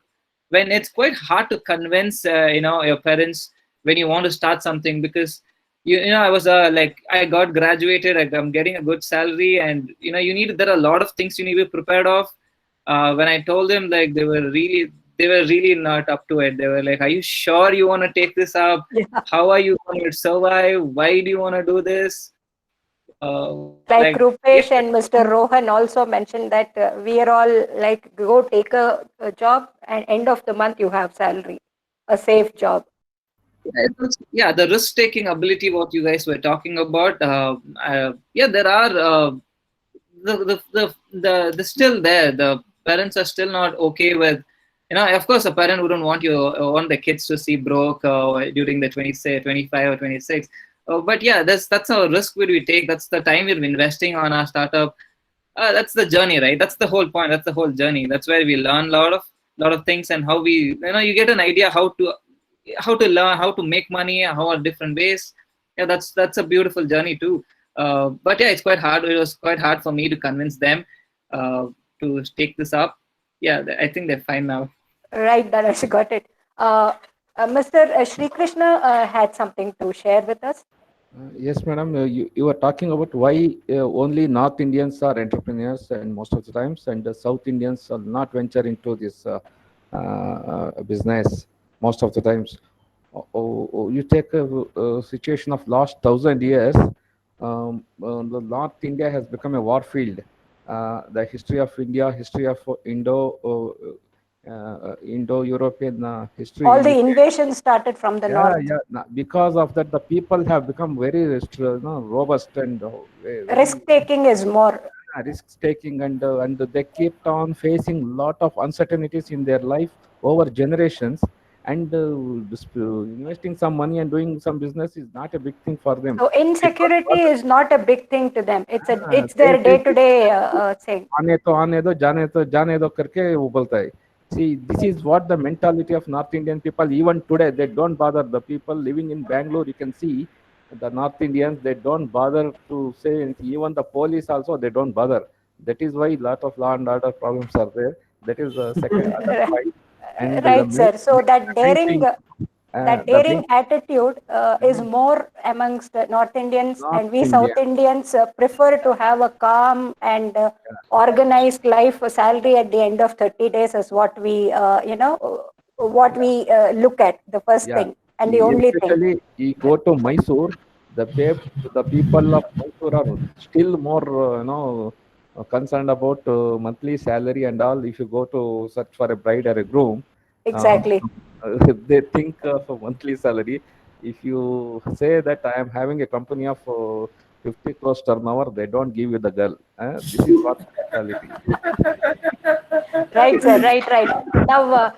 S4: when it's quite hard to convince your parents when you want to start something, because I was like I got graduated, I'm getting a good salary, and there are a lot of things you need to be prepared of. When I told them, like they were really not up to it. They were like, are you sure you want to take this up?
S6: Yeah.
S4: How are you going to survive? Why do you want to do this?
S6: Like Rupesh and Mr. Rohan also mentioned that we are all like, go take a job and end of the month you have salary, a safe job.
S4: Yeah, the risk-taking ability, what you guys were talking about. There are the still there. The parents are still not okay with, of course, a parent wouldn't want the kids to see broke during the 25 or 26. But yeah, that's a risk we take. That's the time we're investing on our startup. That's the journey, right? That's the whole point. That's the whole journey. That's where we learn a lot of things, and how we, you get an idea how to learn how to make money, how are different ways. Yeah, that's a beautiful journey too. But yeah, it's quite hard. It was quite hard for me to convince them to take this up. Yeah, I think they're fine now.
S6: Right, Danash, got it. Mr. Sri Krishna had something to share with us.
S5: Yes, madam. You were talking about why only North Indians are entrepreneurs, and most of the times, and the South Indians will not venture into this business most of the times. You take a situation of last 1,000 years. The North India has become a war field. The history of India, history of Indo-European history.
S6: All the invasions started from the north.
S5: Yeah. Because of that, the people have become very robust and
S6: risk-taking is more.
S5: Risk-taking, and they keep on facing lot of uncertainties in their life over generations. And investing some money and doing some business is not a big thing for them.
S6: So insecurity is not a big thing to them. It's their day-to-day thing.
S5: See, this is what the mentality of North Indian people. Even today, they don't bother. The people living in Bangalore, you can see the North Indians, they don't bother to say anything. Even the police also, they don't bother. That is why a lot of law and order problems are there. That is the second point.
S6: Right, sir. So that daring attitude is more amongst North Indians, and we South Indians prefer to have a calm and organized life. A salary at the end of 30 days is what we, look at, the first thing and the only thing.
S5: Especially, you go to Mysore, the people of Mysore are still more, concerned about monthly salary and all. If you go to search for a bride or a groom,
S6: exactly,
S5: they think of a monthly salary. If you say that I am having a company of 50 crores turnover, they don't give you the girl. This is what mentality.
S6: Right, sir. Right. Now,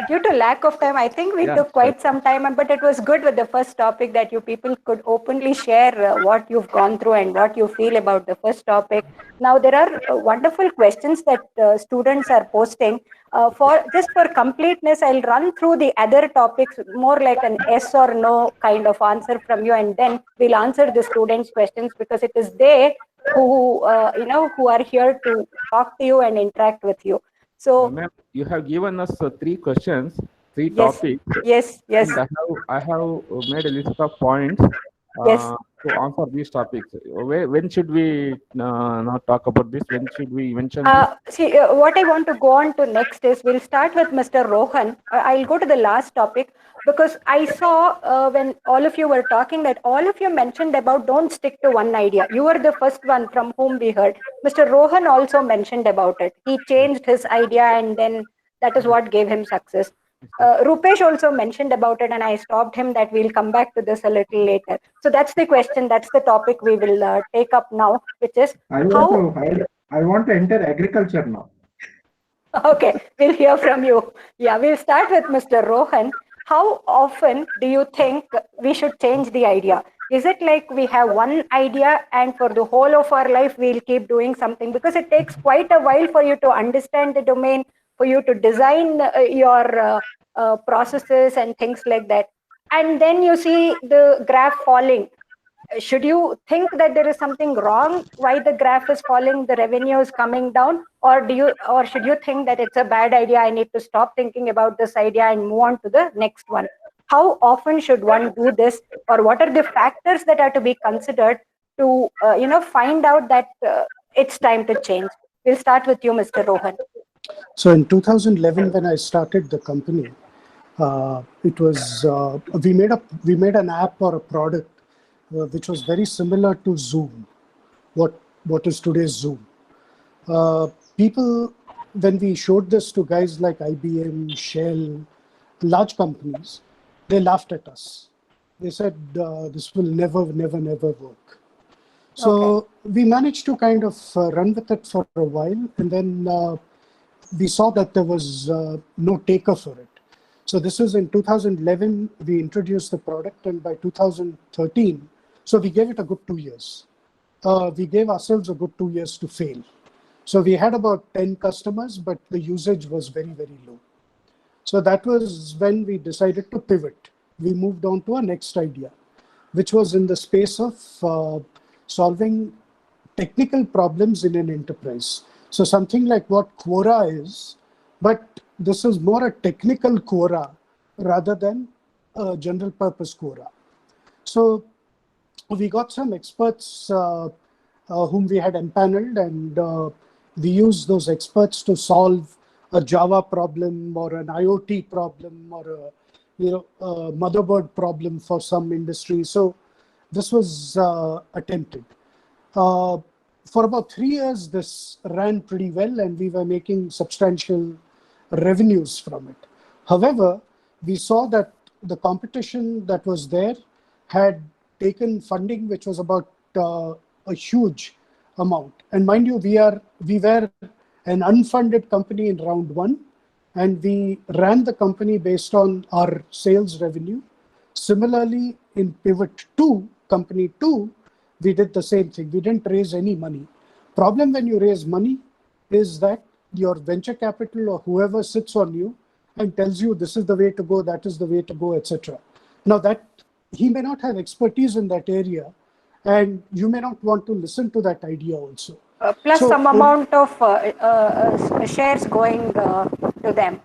S6: due to lack of time, I think we took quite some time, but it was good with the first topic that you people could openly share what you've gone through and what you feel about the first topic. Now, there are wonderful questions that students are posting. For completeness, I'll run through the other topics, more like an yes or no kind of answer from you, and then we'll answer the students' questions, because it is they who who are here to talk to you and interact with you. So,
S5: ma'am, you have given us 3 questions, 3 topics.
S6: Yes.
S5: And I have made a list of points to answer these topics. When should we not talk about this? When should we mention this?
S6: See, what I want to go on to next is, we'll start with Mr. Rohan. I'll go to the last topic, because I saw when all of you were talking that all of you mentioned about don't stick to one idea. You were the first one from whom we heard. Mr. Rohan also mentioned about it. He changed his idea, and then that is what gave him success. Rupesh also mentioned about it, and I stopped him that we'll come back to this a little later. So that's the question, that's the topic we will take up now, which is
S3: I want to enter agriculture now.
S6: Okay, we'll hear from you. Yeah, we'll start with Mr. Rohan. how often do you think we should change the idea? Is it like we have one idea and for the whole of our life we'll keep doing something? Because it takes quite a while for you to understand the domain, for you to design your processes and things like that. And then you see the graph falling. Should you think that there is something wrong why the graph is falling, the revenue is coming down, or should you think that it's a bad idea, I need to stop thinking about this idea and move on to the next one? How often should one do this, or what are the factors that are to be considered to find out that it's time to change? We'll start with you, Mr. Rohan.
S7: So in 2011, when I started the company, it was we made an app or a product which was very similar to Zoom, what is today's Zoom. People, when we showed this to guys like IBM, Shell, large companies, they laughed at us. They said, this will never work. So we managed to kind of run with it for a while, and then we saw that there was no taker for it. So this was in 2011, we introduced the product, and by 2013, so we gave it a good 2 years. We gave ourselves a good 2 years to fail. So we had about 10 customers, but the usage was very, very low. So that was when we decided to pivot. We moved on to our next idea, which was in the space of solving technical problems in an enterprise. So something like what Quora is, but this is more a technical Quora rather than a general purpose Quora. So we got some experts whom we had empaneled, and we used those experts to solve a Java problem or an IoT problem or a motherboard problem for some industry. So this was attempted. For about 3 years, this ran pretty well, and we were making substantial revenues from it. However, we saw that the competition that was there had taken funding, which was about a huge amount. And mind you, we were an unfunded company in round one, and we ran the company based on our sales revenue. Similarly, in Pivot 2, company 2, we did the same thing. We didn't raise any money. Problem when you raise money is that your venture capital or whoever sits on you and tells you this is the way to go, that is the way to go, etc. Now that he may not have expertise in that area, and you may not want to listen to that idea also.
S6: Plus some amount of shares going to them.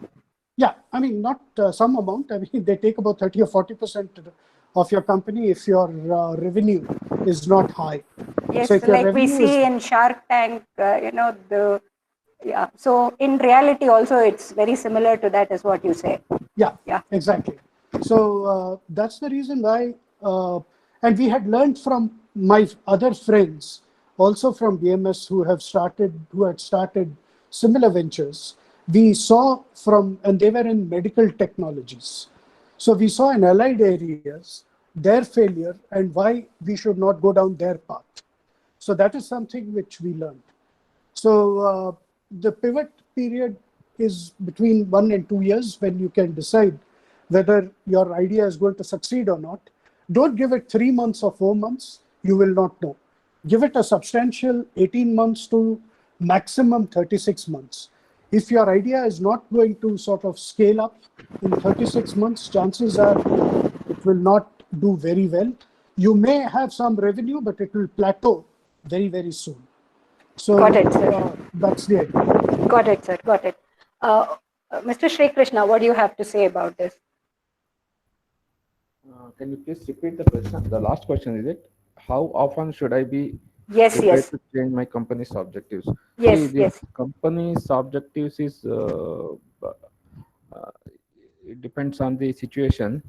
S7: Yeah, I mean, not some amount. I mean, they take about 30 or 40% of your company if your revenue is not high.
S6: Yes,
S7: so
S6: like we see in Shark Tank, So in reality also it's very similar to that, is what you say.
S7: Yeah, exactly. So that's the reason why, and we had learned from my other friends, also from BMS, who had started similar ventures. We saw and they were in medical technologies. So we saw in allied areas their failure and why we should not go down their path. So that is something which we learned. So the pivot period is between 1 and 2 years when you can decide whether your idea is going to succeed or not. Don't give it 3 months or 4 months. You will not know. Give it a substantial 18 months to maximum 36 months. If your idea is not going to sort of scale up in 36 months, chances are it will not do very well. You may have some revenue, but it will plateau very, very soon. So
S6: got it, sir.
S7: That's the idea.
S6: Got it, sir. Got it. Mr. Sri Krishna, what do you have to say about this?
S5: Can you please repeat the question? The last question is it? How often should I be
S6: yes
S5: to change my company's objectives?
S6: Yes.
S5: Company's objectives is it depends on the situation.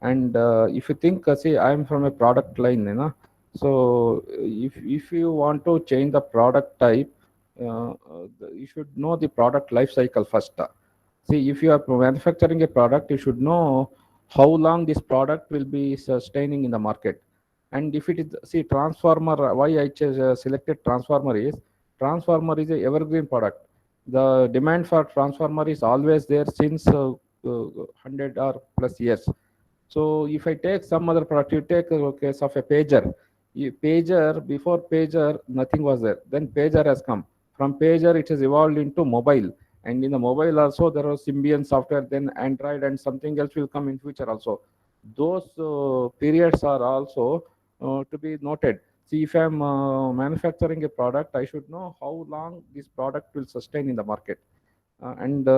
S5: And if you think, see, I'm from a product line, you know. So if you want to change the product type, you should know the product life cycle first. See, if you are manufacturing a product, you should know how long this product will be sustaining in the market. And if it is, see, transformer, why I selected transformer is an evergreen product. The demand for transformer is always there since 100 or plus years. So if I take some other product, you take a case of a pager. Pager, before pager, nothing was there. Then pager has come. From pager, it has evolved into mobile. And in the mobile also, there was Symbian software, then Android, and something else will come in future also. Those periods are also to be noted. See, if I'm manufacturing a product, I should know how long this product will sustain in the market. And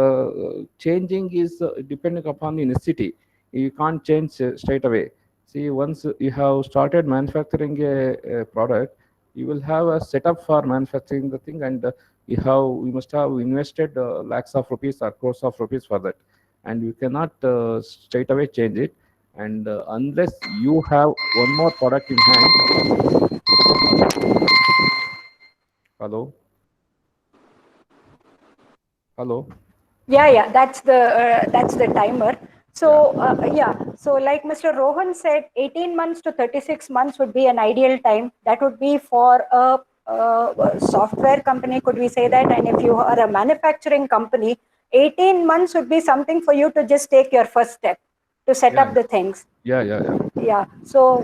S5: changing is depending upon the necessity. You can't change straight away. See, once you have started manufacturing a product, you will have a setup for manufacturing the thing, and you must have invested lakhs of rupees or crores of rupees for that, and you cannot straight away change it. And unless you have one more product in hand. Hello.
S6: Yeah, that's the timer. So so like Mr. Rohan said, 18 months to 36 months would be an ideal time. That would be for a software company, could we say that? And if you are a manufacturing company, 18 months would be something for you to just take your first step to set up the things. Yeah. So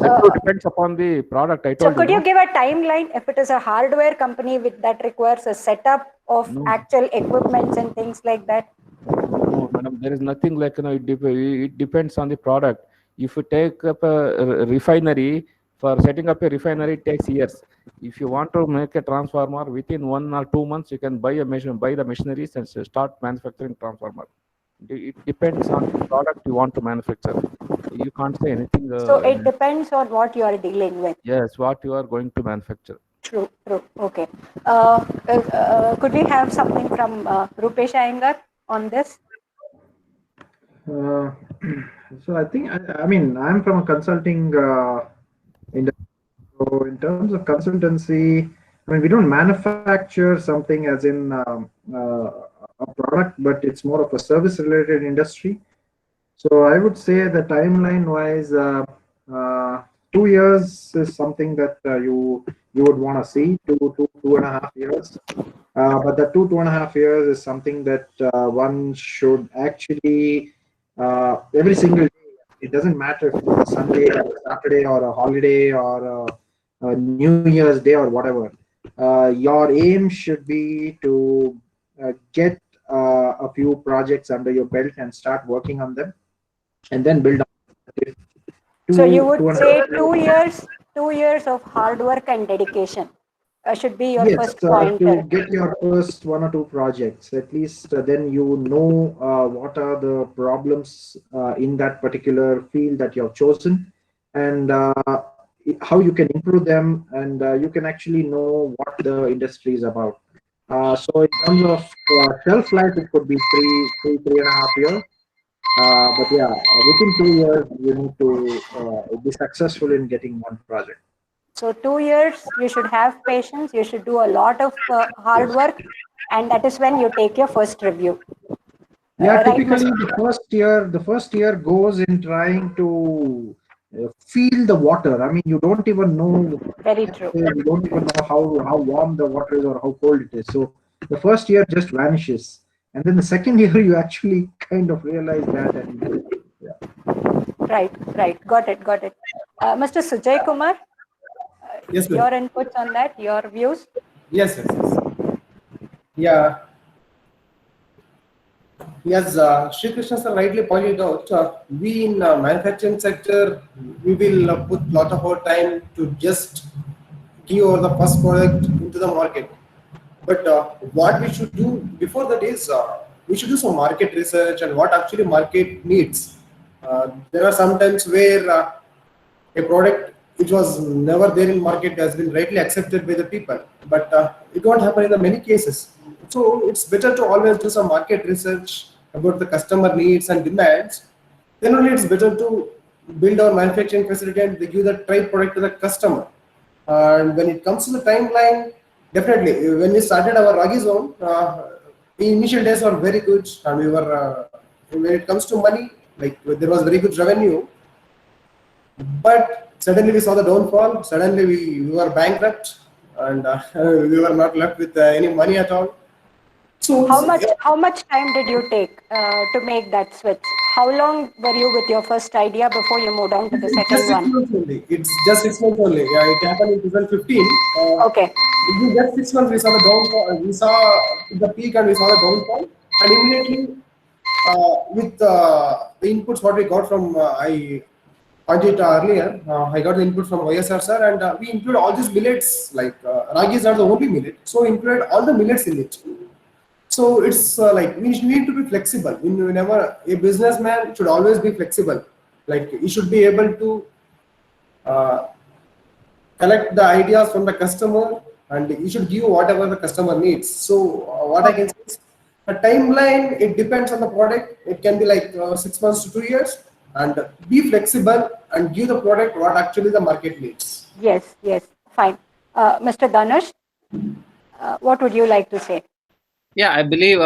S5: that depends upon the product. I told
S6: so could you give a timeline if it is a hardware company that requires a setup of actual equipments and things like that?
S5: No, madam, there is nothing like, it depends on the product. If you take up a refinery, for setting up a refinery, it takes years. If you want to make a transformer, within 1 or 2 months, you can buy the machineries and start manufacturing transformer. It depends on the product you want to manufacture. You can't say anything.
S6: So it depends on what you are dealing with.
S5: Yes, what you are going to manufacture.
S6: True. Okay. Could we have something from Rupesh Iyengar on this?
S3: So I think, I'm from a consulting industry. So in terms of consultancy, we don't manufacture something as in a product, but it's more of a service related industry. So I would say the timeline wise, 2 years is something that you would want to see, 2.5 years. But the 2.5 years is something that one should actually every single day. It doesn't matter if it's a Sunday or a Saturday or a holiday or a New Year's Day or whatever. Your aim should be to get a few projects under your belt and start working on them, and then build up.
S6: So you would say 2 years of hard work and dedication should be your first pointer.
S3: To get your first 1 or 2 projects, at least then you know what are the problems in that particular field that you have chosen, and how you can improve them, and you can actually know what the industry is about. So in terms of shelf life, it could be 3.5 years. But yeah, within 2 years, you need to be successful in getting one project.
S6: So 2 years, you should have patience. You should do a lot of hard work, and that is when you take your first review.
S3: Yeah, typically the first year goes in trying to feel the water. You don't even know.
S6: Very true.
S3: You don't even know how warm the water is or how cold it is. So the first year just vanishes, and then the second year you actually kind of realize that. And
S6: Right. Got it. Mr. Sujay Kumar.
S8: Yes,
S6: your inputs on that, your views?
S8: Yes. Yeah. Yes, Sri Krishna sir rightly pointed out, we in manufacturing sector, we will put a lot of our time to just give over the first product into the market. But what we should do before that is, we should do some market research and what actually market needs. There are some times where a product which was never there in market has been rightly accepted by the people, but it won't happen in the many cases. So it's better to always do some market research about the customer needs and demands. Then only it's better to build our manufacturing facility and give the right product to the customer. And when it comes to the timeline, definitely when we started our Ragi Zone, the initial days were very good, and we were when it comes to money, like there was very good revenue, but suddenly we saw the downfall. Suddenly we were bankrupt, and we were not left with any money at all. So
S6: How much time did you take to make that switch? How long were you with your first idea before you moved on to the
S8: it's
S6: second
S8: just 6
S6: one?
S8: months only. It's just 6 months only. Yeah, it happened in 2015.
S6: Okay.
S8: In just 6 months, we saw the downfall. We saw the peak and we saw the downfall. And immediately, with the inputs what we got from I pointed earlier, I got the input from YSR sir, and we include all these millets. Like ragi is not the only millet, so we included all the millets in it. So it's like we need to be flexible. Whenever a businessman should always be flexible. Like he should be able to collect the ideas from the customer, and he should give whatever the customer needs. So what I can say is the timeline, it depends on the product. It can be like 6 months to 2 years, and be flexible and give the product what actually the market needs.
S6: Yes, fine. Mr. Dhanush, what would you like to say?
S4: Yeah, I believe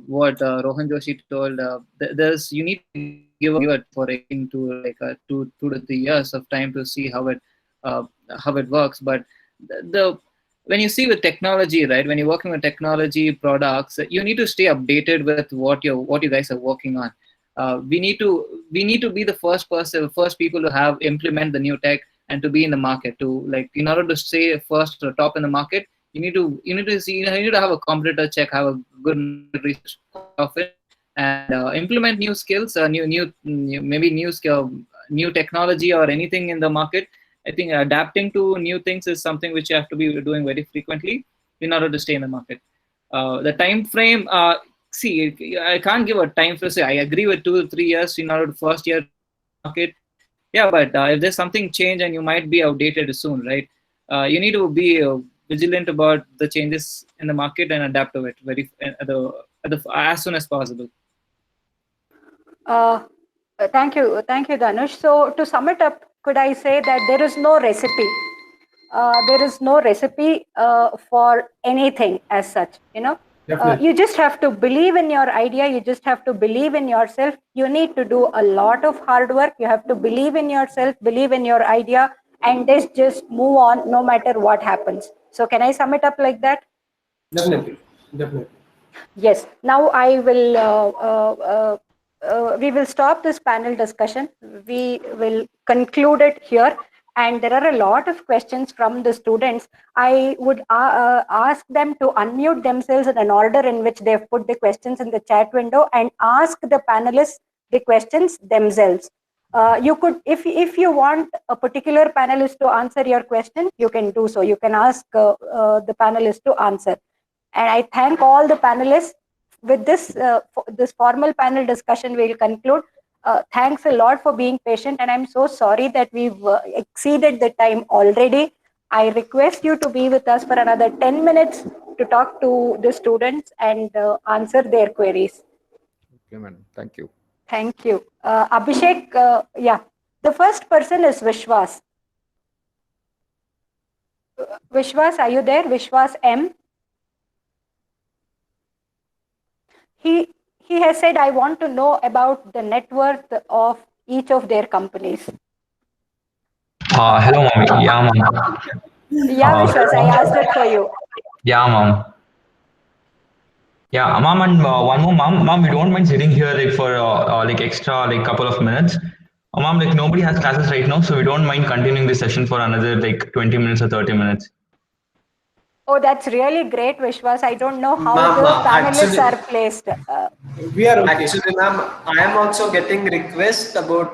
S4: what Rohan Joshi told. There's you need to give it for it into like 2 to 3 years of time to see how it works. But the when you see with technology, right? When you're working with technology products, you need to stay updated with what you guys are working on. We need to be the first people to implement the new tech and to be in the market. To like in order to stay first or top in the market, you need to have a competitor check, have a good research of it, and implement new skills, new technology or anything in the market. I think adapting to new things is something which you have to be doing very frequently in order to stay in the market. The time frame, see, I can't give a time frame. Say I agree with 2 to 3 years in order to first year market. Yeah, but if there's something change and you might be outdated soon, right? You need to be vigilant about the changes in the market and adapt to it as soon as possible.
S6: Thank you, Dhanush. So to sum it up, could I say that there is no recipe? There is no recipe for anything as such. You just have to believe in your idea. You just have to believe in yourself. You need to do a lot of hard work. You have to believe in yourself, believe in your idea, and just move on no matter what happens. So can I sum it up like that?
S8: Definitely.
S6: Yes. Now I will. We will stop this panel discussion. We will conclude it here. And there are a lot of questions from the students. I would ask them to unmute themselves in an order in which they've put the questions in the chat window and ask the panelists the questions themselves. You could, if you want a particular panelist to answer your question, you can do so. You can ask the panelist to answer. And I thank all the panelists. With this formal panel discussion, we'll conclude. Thanks a lot for being patient, and I'm so sorry that we've exceeded the time already. I request you to be with us for another 10 minutes to talk to the students and answer their queries.
S5: Okay, madam. Thank you.
S6: Thank you. Abhishek, yeah. The first person is Vishwas. Vishwas, are you there? Vishwas M. He has said, I want to know about the net worth of each of their companies.
S9: Hello, mommy. Yeah, mom.
S6: Yeah, Vishwas, I asked it for you.
S9: Yeah, mom. Yeah, mom, and one more, mom. Mom, we don't mind sitting here like for like extra like couple of minutes. Mom, like nobody has classes right now, so we don't mind continuing this session for another like 20 minutes or 30 minutes.
S6: Oh, that's really great, Vishwas. I don't know how the panelists are placed.
S8: We are okay.
S10: Actually, ma'am, I am also getting requests about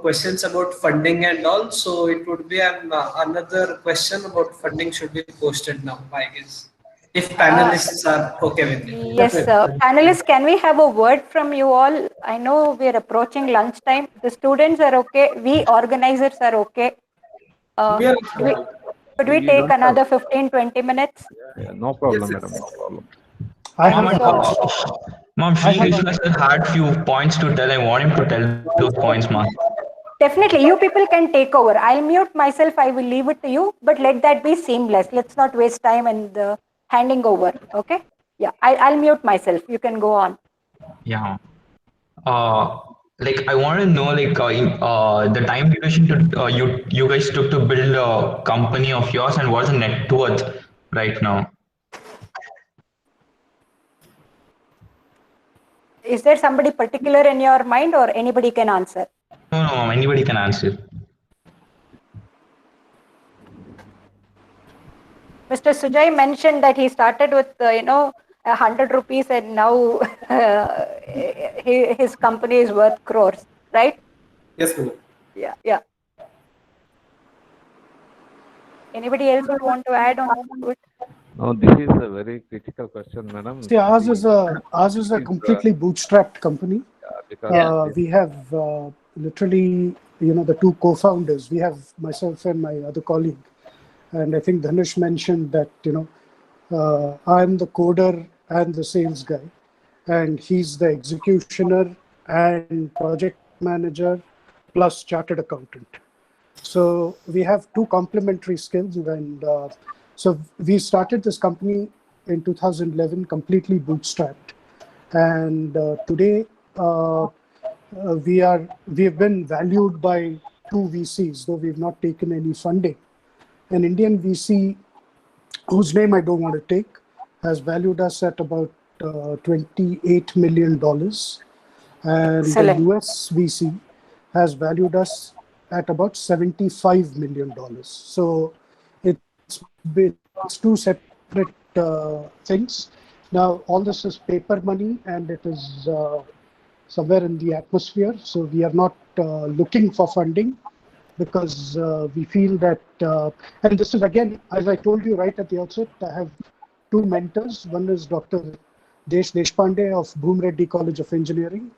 S10: questions about funding and all. So it would be another question about funding should be posted now, I guess, if panelists are okay with it.
S6: Yes, panelists, can we have a word from you all? I know we are approaching lunchtime. The students are okay. We organizers are okay. Could we take another 15-20 minutes?
S5: Yeah, no problem, madam. No problem.
S9: Mom, Sri Krishna had few points to tell. I want him to tell those points, ma'am.
S6: Definitely, you people can take over. I'll mute myself. I will leave it to you, but let that be seamless. Let's not waste time and handing over. Okay? Yeah, I'll mute myself. You can go on.
S9: Yeah. Like I want to know like the time duration to you guys took to build a company of yours, and what's the net worth right now?
S6: Is there somebody particular in your mind, or anybody can answer?
S9: No, no, anybody can answer.
S6: Mr. Sujay mentioned that he started with 100 rupees, and now his company is worth crores, right?
S8: Yes, ma'am.
S6: Yeah. Anybody else would want to add on to it?
S5: No, this is a very critical question, madam.
S7: See, ours is a completely bootstrapped company.
S5: Because
S7: We have literally, the two co-founders. We have myself and my other colleague, and I think Dhanush mentioned that I'm the coder and the sales guy, and he's the executioner and project manager plus chartered accountant. So we have two complementary skills, and so we started this company in 2011, completely bootstrapped, and today we have been valued by two VCs, though we've not taken any funding. An Indian VC, whose name I don't want to take, has valued us at about $28 million, and
S6: Excellent.
S7: the US VC has valued us at about $75 million. So it's two separate things. Now, all this is paper money, and it is somewhere in the atmosphere. So we are not looking for funding, because we feel that, and this is again, as I told you right at the outset, I have two mentors. One is Dr. Desh Deshpande of Bhoom Reddy College of Engineering,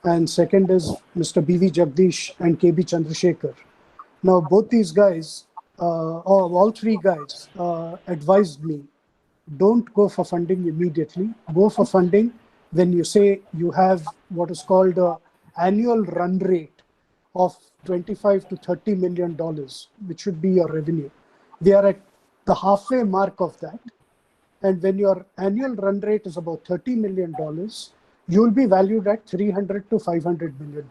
S7: and second is Mr. B.V. Jagdish and K.B. Chandrasekhar. Now, both these guys, all three guys, advised me, don't go for funding immediately. Go for funding when you say you have what is called an annual run rate of $25 to $30 million, which should be your revenue. We are at the halfway mark of that. And when your annual run rate is about $30 million, you will be valued at $300 to $500 million.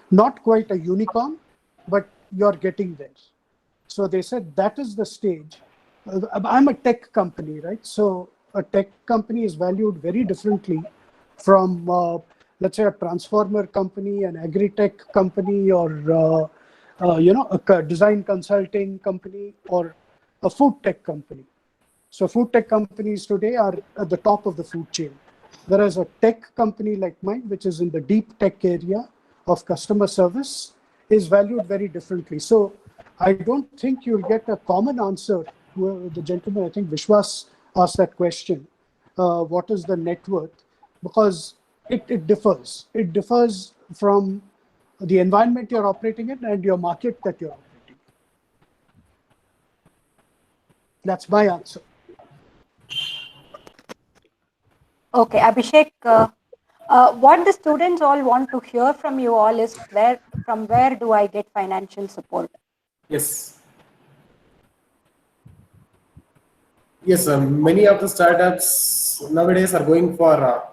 S7: Not quite a unicorn, but you're getting there. So they said that is the stage. I'm a tech company, right? So a tech company is valued very differently from, let's say, a transformer company, an agri-tech company, or a design consulting company, or a food tech company. So food tech companies today are at the top of the food chain, whereas a tech company like mine, which is in the deep tech area of customer service, is valued very differently. So I don't think you'll get a common answer. The gentleman, I think Vishwas, asked that question, what is the net worth? Because it differs. It differs from the environment you're operating in and your market that you're operating in. That's my answer.
S6: Okay, Abhishek, what the students all want to hear from you all is from where do I get financial support?
S8: Yes. Yes, many of the startups nowadays are going for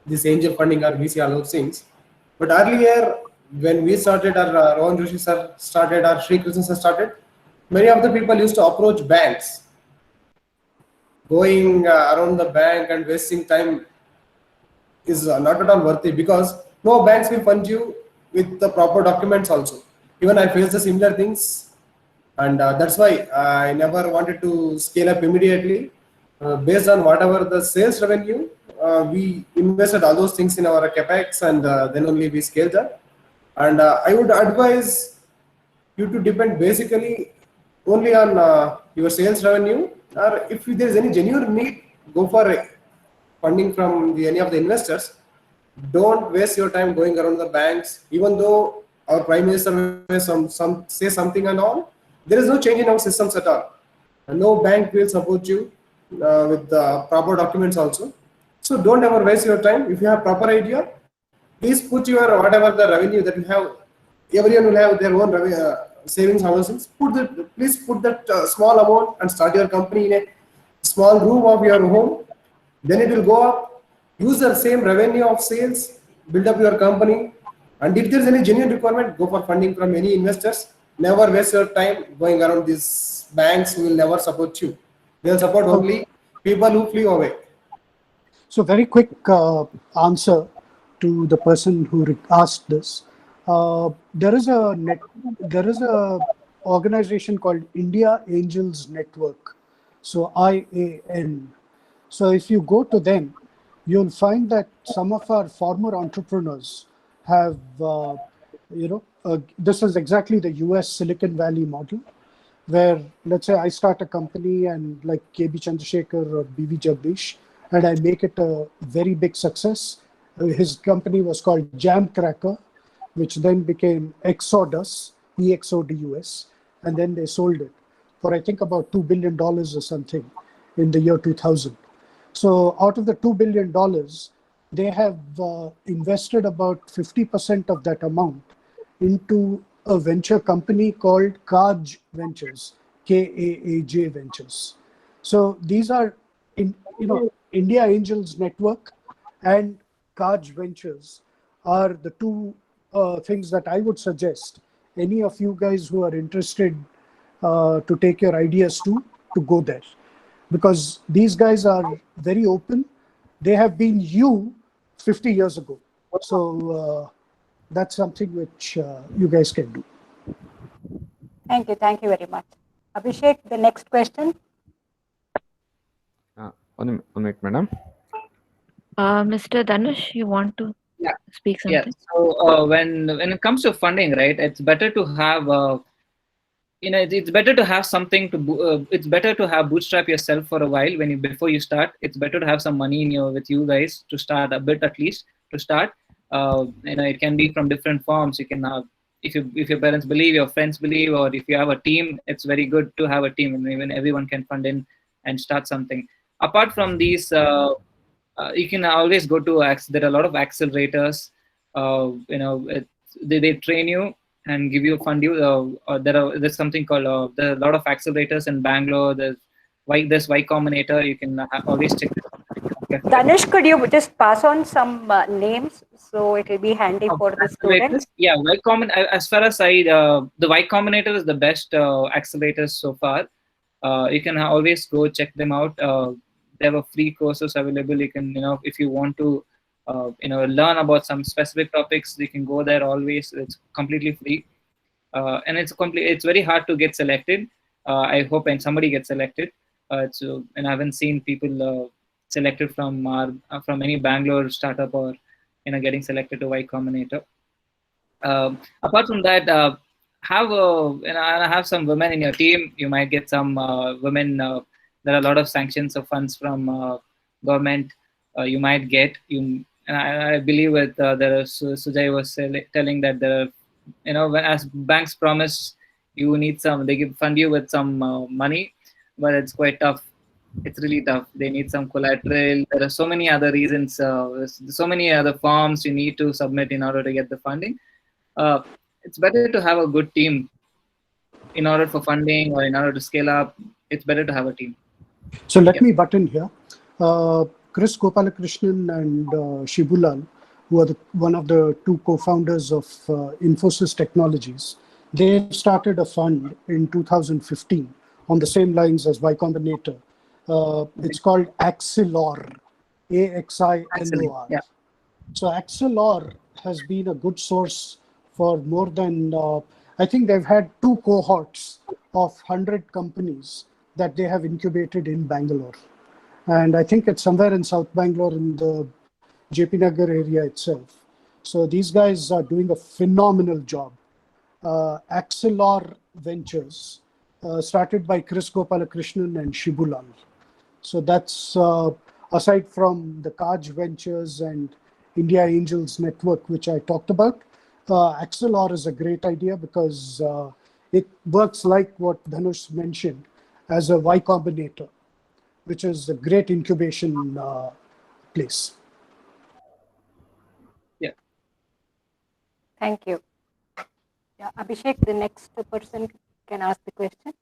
S8: this angel funding or VC, all those things. But earlier, when we started, or Rohan Joshi sir started, or Sri Krishna sir started, many of the people used to approach banks. Going around the bank and wasting time is not at all worthy, because no banks will fund you with the proper documents also. Even I faced the similar things, and that's why I never wanted to scale up immediately. Based on whatever the sales revenue, we invested all those things in our capex, and then only we scaled up. And I would advise you to depend basically only on your sales revenue, or if there is any genuine need, go for funding from any of the investors. Don't waste your time going around the banks. Even though our Prime Minister say something and all, there is no change in our systems at all. And no bank will support you with the proper documents also. So don't ever waste your time. If you have proper idea, please put your whatever the revenue that you have. Everyone will have their own savings houses. Please put that small amount and start your company in a small room of your home. Then it will go up. Use the same revenue of sales, build up your company. And if there is any genuine requirement, go for funding from any investors. Never waste your time going around these banks who will never support you. They will support only people who flee away.
S7: So very quick answer to the person who asked this. There is a organization called India Angels Network, so IAN. So if you go to them, you'll find that some of our former entrepreneurs have, this is exactly the US Silicon Valley model, where let's say I start a company and like KB Chandrasekhar or BV Jagdish, and I make it a very big success. His company was called Jamcracker, which then became Exodus, EXODUS, and then they sold it for I think about $2 billion or something in the year 2000. So out of the $2 billion, they have invested about 50% of that amount into a venture company called Kaj Ventures, KAAJ Ventures. So these are, India Angels Network and Kaj Ventures are the two things that I would suggest any of you guys who are interested to take your ideas to go there. Because these guys are very open. They have been you 50 years ago. So that's something which you guys can do.
S6: Thank you very much. Abhishek, the next question.
S5: One minute, madam.
S2: Mr. Dhanush, you want to speak something?
S4: Yeah. So when it comes to funding, right, it's better to have it's better to have something to it's better to have bootstrap yourself for a while before you start. It's better to have some money with you guys to start a bit, at least to start. It can be from different forms. You can have, if your parents believe, your friends believe, or if you have a team, it's very good to have a team, and even everyone can fund in and start something. Apart from these, you can always go to there are a lot of accelerators. They train you and give you fund you. There's something called there are a lot of accelerators in Bangalore. There's Y Combinator. You can always check this.
S6: Dhanush, could you just pass on some names so it will be handy for the students?
S4: Yeah, as far as the Y Combinator is the best accelerators so far. You can always go check them out. They have free courses available. You can, if you want to, learn about some specific topics, you can go there always. It's completely free, and it's very hard to get selected. I hope somebody gets selected. And I haven't seen people selected from any Bangalore startup or getting selected to Y Combinator. Apart from that, have some women in your team. You might get some women. There are a lot of sanctions of funds from government. You might get and I believe with Sujay was telling that as banks promise, you need they fund you with some money, but it's quite tough. It's really tough. They need some collateral. There are so many other reasons, so many other forms you need to submit in order to get the funding. It's better to have a good team in order for funding or in order to scale up. It's better to have a team.
S7: So let me butt in here. Chris Gopalakrishnan and Shibulal, who are one of the two co-founders of Infosys Technologies, they started a fund in 2015 on the same lines as Y Combinator. It's called Axilor, AXILOR.
S4: Yeah.
S7: So Axilor has been a good source for more than, I think they've had 2 cohorts of 100 companies that they have incubated in Bangalore. And I think it's somewhere in South Bangalore in the JP Nagar area itself. So these guys are doing a phenomenal job. Axilor Ventures, started by Chris Gopalakrishnan and Shibulal. So that's aside from the Kaj Ventures and India Angels Network, which I talked about. Axilor is a great idea because it works like what Dhanush mentioned as a Y Combinator, which is a great incubation place.
S4: Yeah.
S6: Thank you. Yeah, Abhishek, the next person can ask the question.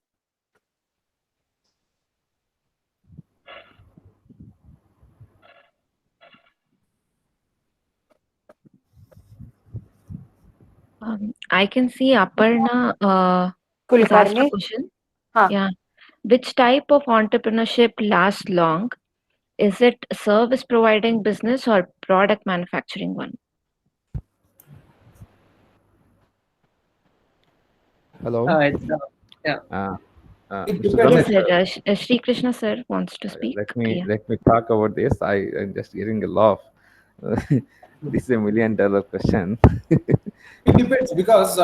S2: I can see Aparna has asked a question. Yeah. Which type of entrepreneurship lasts long? Is it service providing business or product manufacturing one?
S5: Hello.
S4: Yeah.
S8: It
S5: Mr.
S8: depends.
S2: Yes,
S5: Ramesh,
S2: sir. Sri Krishna sir wants to speak. Yeah.
S5: let me talk about this. I'm just hearing a laugh. This is $1 million question.
S8: It depends because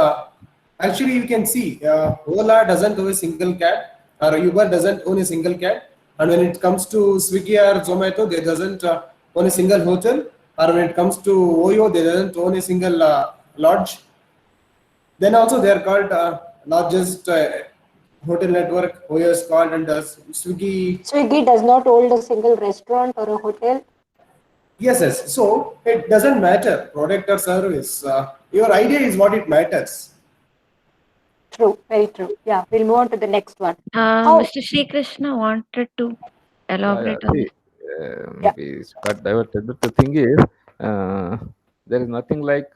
S8: actually you can see Ola doesn't own a single cat, or Uber doesn't own a single cat, and when it comes to Swiggy or Zomato, they doesn't own a single hotel, or when it comes to Oyo, they doesn't own a single lodge. Then also they are called largest hotel network. Oyo is called, and Swiggy.
S6: Swiggy does not hold a single restaurant or a hotel.
S8: Yes, yes. So it doesn't matter product or service. Your idea is what it matters.
S6: True, very true. Yeah, we'll move on to the next one.
S2: Mr. Sri Krishna wanted to elaborate on
S5: See,
S2: it.
S5: maybe it's got diverted. But the thing is, there is nothing like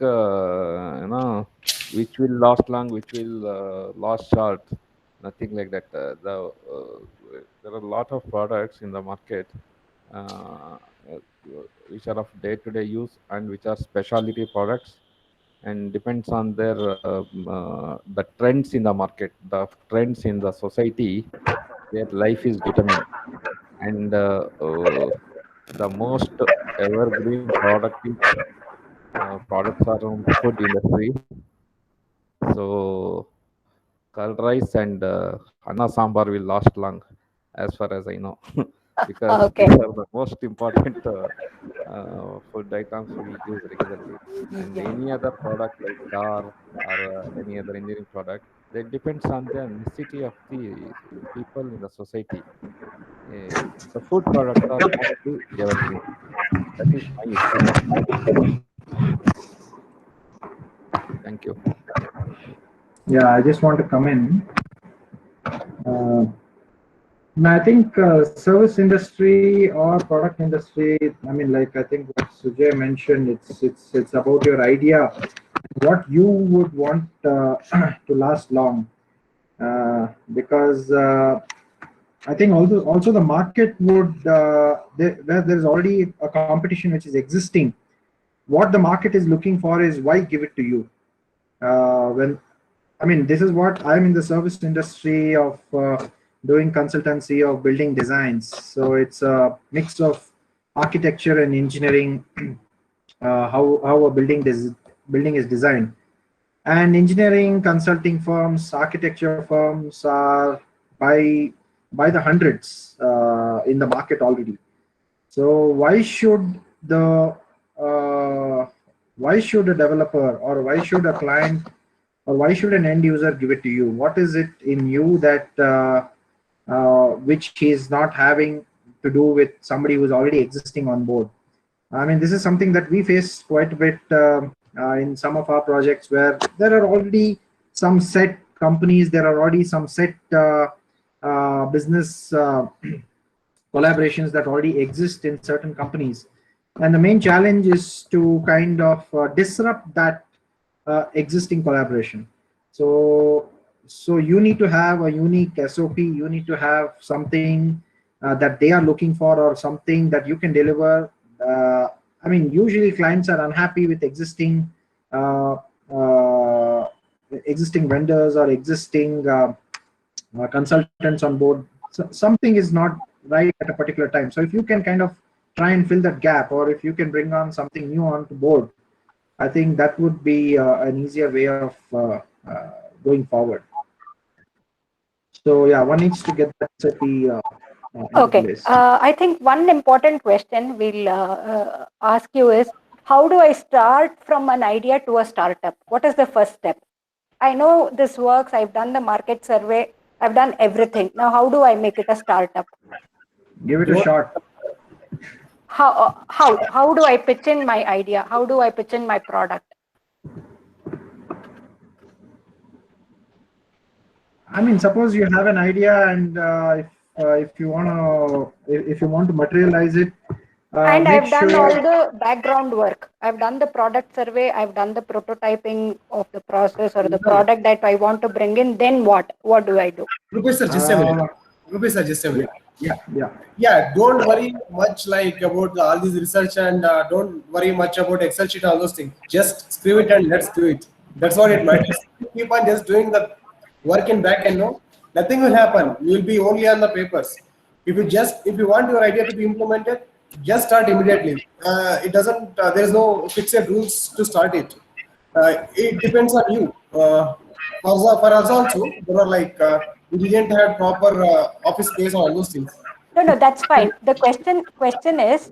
S5: which will last long, which will last short. Nothing like that. There are a lot of products in the market which are of day-to-day use and which are specialty products, and depends on their the trends in the market, the trends in the society. Their life is determined, and the most evergreen products are on food industry. So curd rice and Anna Sambar will last long, as far as I know, because
S6: Okay.
S5: these are the most important food items we use regularly. And any other product like car or any other engineering product, that depends on the necessity of the people in the society. The food products are mostly evergreen. That is my opinion. Thank you.
S3: Yeah, I just want to come in. I think service industry or product industry. I mean, like I think what Sujay mentioned, it's about your idea, what you would want to last long, because I think also the market would where there's already a competition which is existing. What the market is looking for is why give it to you. When I mean, this is what I'm in the service industry of doing consultancy of building designs. So it's a mix of architecture and engineering, how a building is designed. And engineering consulting firms, architecture firms are by the hundreds in the market already. So why should a developer, or why should a client, or why should an end user give it to you? What is it in you that which he is not having to do with somebody who's already existing on board? I mean, this is something that we face quite a bit in some of our projects, where there are already some set companies, there are already some set business collaborations that already exist in certain companies. And the main challenge is to kind of disrupt that existing collaboration. So you need to have a unique SOP, you need to have something that they are looking for, or something that you can deliver. I mean, usually clients are unhappy with existing vendors or existing consultants on board. So something is not right at a particular time. So if you can kind of try and fill that gap, or if you can bring on something new onto board, I think that would be an easier way of going forward. So yeah, one needs to get that SOP
S6: Okay.
S3: place.
S6: I think one important question we'll ask you is, how do I start from an idea to a startup? What is the first step? I know this works. I've done the market survey. I've done everything. Now, how do I make it a startup?
S3: Give it a shot.
S6: How do I pitch in my idea? How do I pitch in my product?
S3: I mean, suppose you have an idea, and if you want to materialize it,
S6: and I've done all the background work. I've done the product survey. I've done the prototyping of the process or the product that I want to bring in. Then what? What do I do?
S8: Rupesh sir, just a minute. Rupesh sir, just a minute. Yeah. Don't worry much like about all this research, and don't worry much about Excel sheet, all those things. Just screw it and let's do it. That's what it matters. Keep on just doing the work in back end, no, nothing will happen. You will be only on the papers. If you want your idea to be implemented, just start immediately. It doesn't. There is no fixed rules to start it. It depends on you. For us also, there were like we didn't have proper office space or all those things.
S6: No, that's fine. The question is,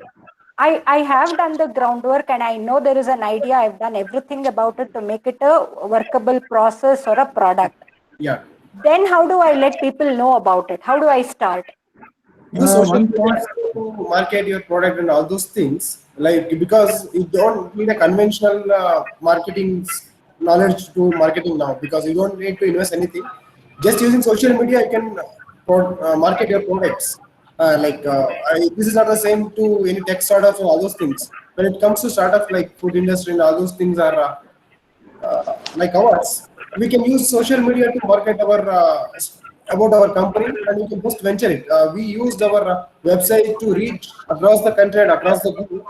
S6: I have done the groundwork and I know there is an idea. I've done everything about it to make it a workable process or a product.
S8: Yeah.
S6: Then how do I let people know about it? How do I start?
S8: Use social media to market your product and all those things. Like, because you don't need a conventional marketing knowledge to marketing now, because you don't need to invest anything. Just using social media, you can market your products. This is not the same to any tech startups and all those things. When it comes to startups like food industry and all those things are like ours, we can use social media to market our about our company, and we can just venture it. We used our website to reach across the country and across the globe.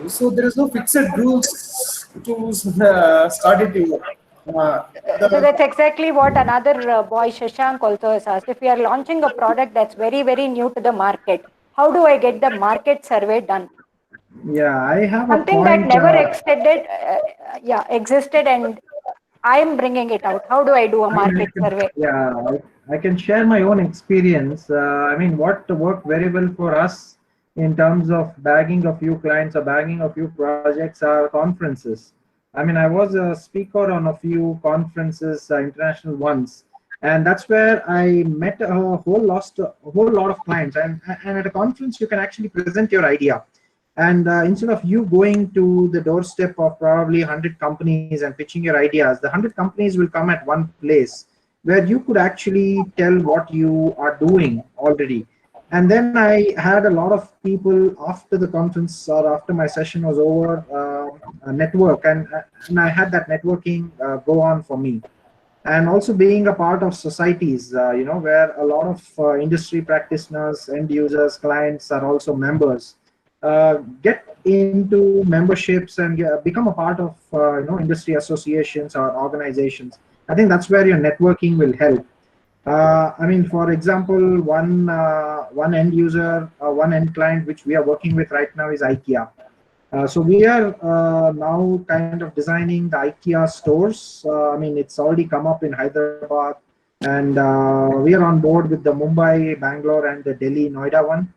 S8: So there is no fixed rules to start it.
S6: So that's exactly what another boy, Shashank, also has asked. If we are launching a product that's very, very new to the market, how do I get the market survey done?
S3: Yeah, I have
S6: something
S3: a point,
S6: that never existed, and I am bringing it out. How do I do a market survey?
S3: Yeah, I can share my own experience. I mean, what worked very well for us in terms of bagging a few clients or bagging a few projects are conferences. I mean, I was a speaker on a few conferences, international ones, and that's where I met a whole lot of clients. And at a conference, you can actually present your idea. And instead of you going to the doorstep of probably 100 companies and pitching your ideas, the 100 companies will come at one place where you could actually tell what you are doing already. And then I had a lot of people after the conference or after my session was over, network, and I had that networking go on for me. And also being a part of societies, where a lot of industry practitioners, end users, clients are also members. Get into memberships and become a part of industry associations or organizations. I think that's where your networking will help. I mean, for example, one end user, one end client which we are working with right now is IKEA. So we are now kind of designing the IKEA stores. I mean, it's already come up in Hyderabad, and we are on board with the Mumbai, Bangalore, and the Delhi, Noida one.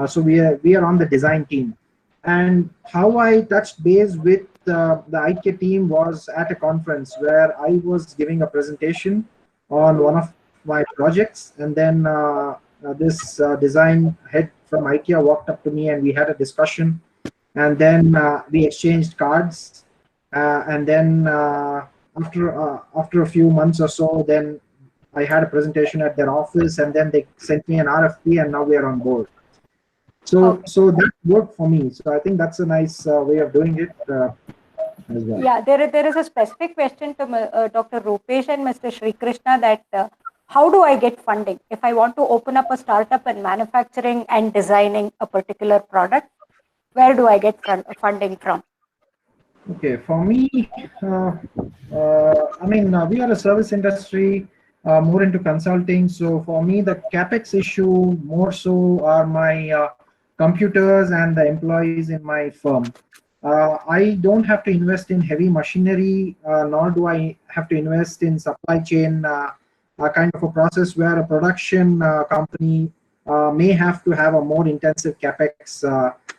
S3: So we are on the design team. And how I touched base with the IKEA team was at a conference where I was giving a presentation on one of my projects, and then this design head from IKEA walked up to me and we had a discussion, and then we exchanged cards, and then after a few months or so, then I had a presentation at their office, and then they sent me an RFP, and now we are on board. So that worked for me. So I think that's a nice way of doing it as well.
S6: Yeah, there is a specific question to Dr. Rupesh and Mr. Sri Krishna that how do I get funding if I want to open up a startup in manufacturing and designing a particular product? Where do I get funding from?
S3: Okay, for me, I mean, we are a service industry, more into consulting. So for me, the capex issue more so are my computers and the employees in my firm. I don't have to invest in heavy machinery, nor do I have to invest in supply chain kind of a process where a production company may have to have a more intensive capex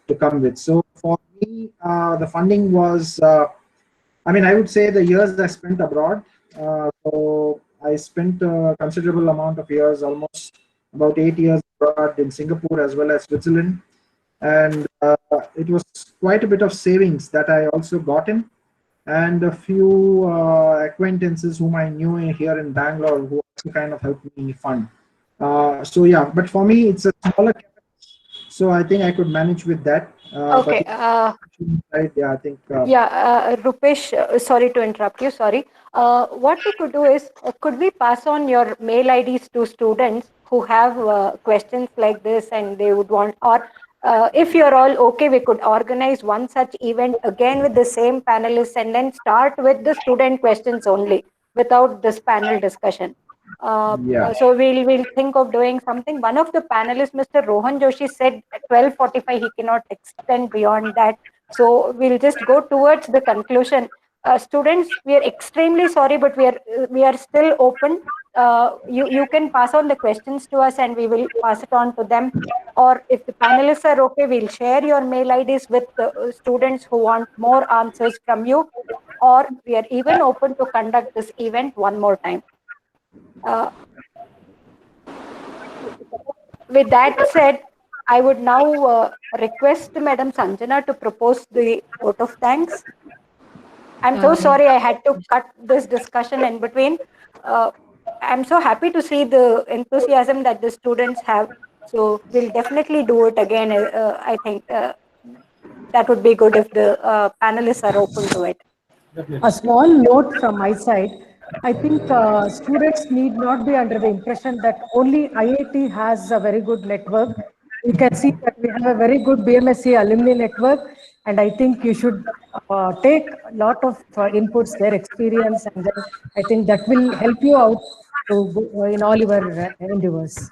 S3: to come with. So for me, the funding was, I mean, I would say the years I spent abroad. So I spent a considerable amount of years, almost about 8 years abroad in Singapore as well as Switzerland. And it was quite a bit of savings that I also got in, and a few acquaintances whom I knew here in Bangalore who also kind of helped me fund. So yeah, but for me, it's a smaller capex, so I think I could manage with that.
S6: Okay.
S3: Yeah, I think.
S6: Rupesh, sorry to interrupt you. Sorry. What we could do is, could we pass on your mail IDs to students who have questions like this and they would want, or if you're all okay, we could organize one such event again with the same panelists and then start with the student questions only. without this panel discussion. So we'll think of doing something. One of the panelists, Mr. Rohan Joshi, said at 12:45 he cannot extend beyond that. So we'll just go towards the conclusion. Students, we are extremely sorry, but we are still open. You can pass on the questions to us, and we will pass it on to them. Or if the panelists are okay, we'll share your mail IDs with the students who want more answers from you. Or we are even open to conduct this event one more time. With that said, I would now request Madam Sanjana to propose the vote of thanks. I'm so sorry I had to cut this discussion in between. I'm so happy to see the enthusiasm that the students have. So we'll definitely do it again. I think that would be good if the panelists are open to it.
S11: A small note from my side. I think students need not be under the impression that only IIT has a very good network. You can see that we have a very good BMSC alumni network, and I think you should take a lot of inputs, their experience, and then I think that will help you out in all your endeavors.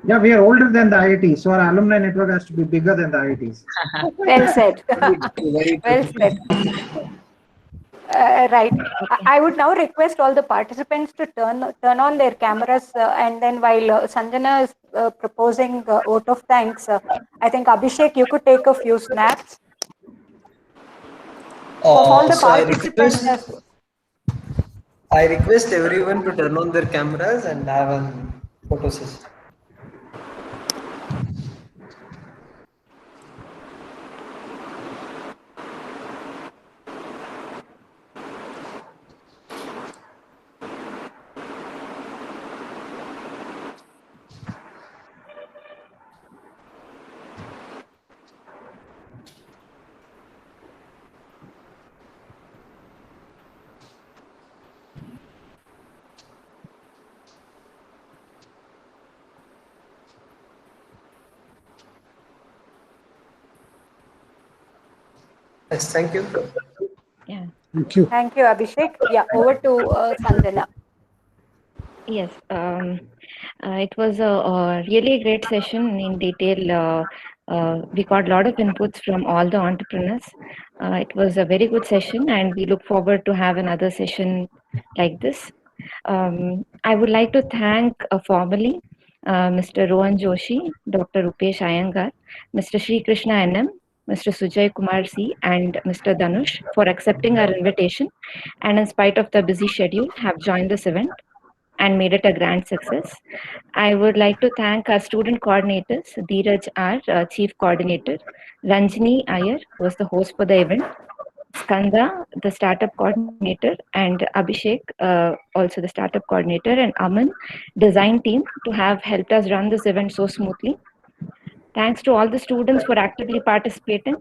S3: Yeah, we are older than the IIT, so our alumni network has to be bigger than the IITs.
S6: Well said. Well said. Right. I would now request all the participants to turn on their cameras, and then while Sanjana is proposing vote of thanks, I think Abhishek, you could take a few snaps. All the
S10: So
S6: participants.
S10: I request everyone to turn on their cameras and have a photo session. Yes, thank you.
S2: Yeah.
S7: Thank you.
S6: Thank you, Abhishek. Yeah, over to Sanjana.
S2: Yes, it was a really great session in detail. We got a lot of inputs from all the entrepreneurs. It was a very good session, and we look forward to have another session like this. I would like to thank formally Mr. Rohan Joshi, Dr. Rupesh Iyengar, Mr. Sri Krishna NM, Mr. Sujay Kumar C, and Mr. Dhanush for accepting our invitation, and in spite of the busy schedule, have joined this event and made it a grand success. I would like to thank our student coordinators, Dheeraj R, Chief Coordinator, Ranjini Iyer, who was the host for the event, Skanda, the Startup Coordinator, and Abhishek, also the Startup Coordinator, and Aman, Design Team, to have helped us run this event so smoothly. Thanks to all the students for actively participating.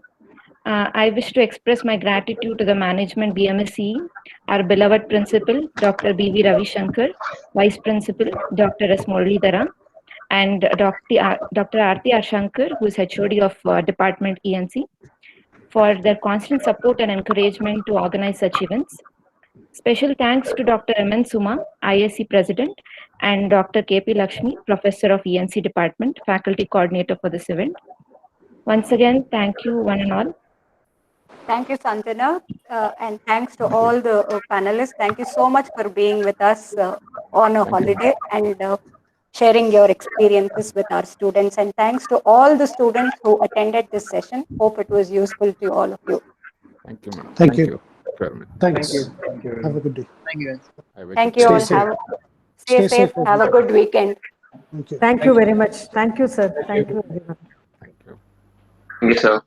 S2: I wish to express my gratitude to the management BMSC, our beloved principal, Dr. B.V. Ravi Shankar, Vice Principal, Dr. S. Muralidharan, and Dr. Aarti R. Shankar, who is HOD of Department ENC, for their constant support and encouragement to organize such events. Special thanks to Dr. M.N. Suma, ISC President, and Dr. K.P. Lakshmi, Professor of ENC Department, Faculty Coordinator for this event. Once again, thank you one and all.
S6: Thank you, Sanjana, and thanks to all the panelists. Thank you so much for being with us on a holiday and sharing your experiences with our students. And thanks to all the students who attended this session. Hope it was useful to all of you.
S5: Thank you, ma'am.
S7: Thank you.
S5: Very much.
S7: Thanks.
S4: Thank you.
S7: Have a good day.
S4: Thank you, guys.
S5: I wish
S6: Thank
S5: you
S6: you all.
S7: Stay safe.
S6: Stay safe.
S7: everyone.
S6: Have a good weekend.
S7: Thank you.
S11: Thank you very much. Thank you, sir. Thank you, everyone.
S5: Thank you.
S9: Thank you, sir.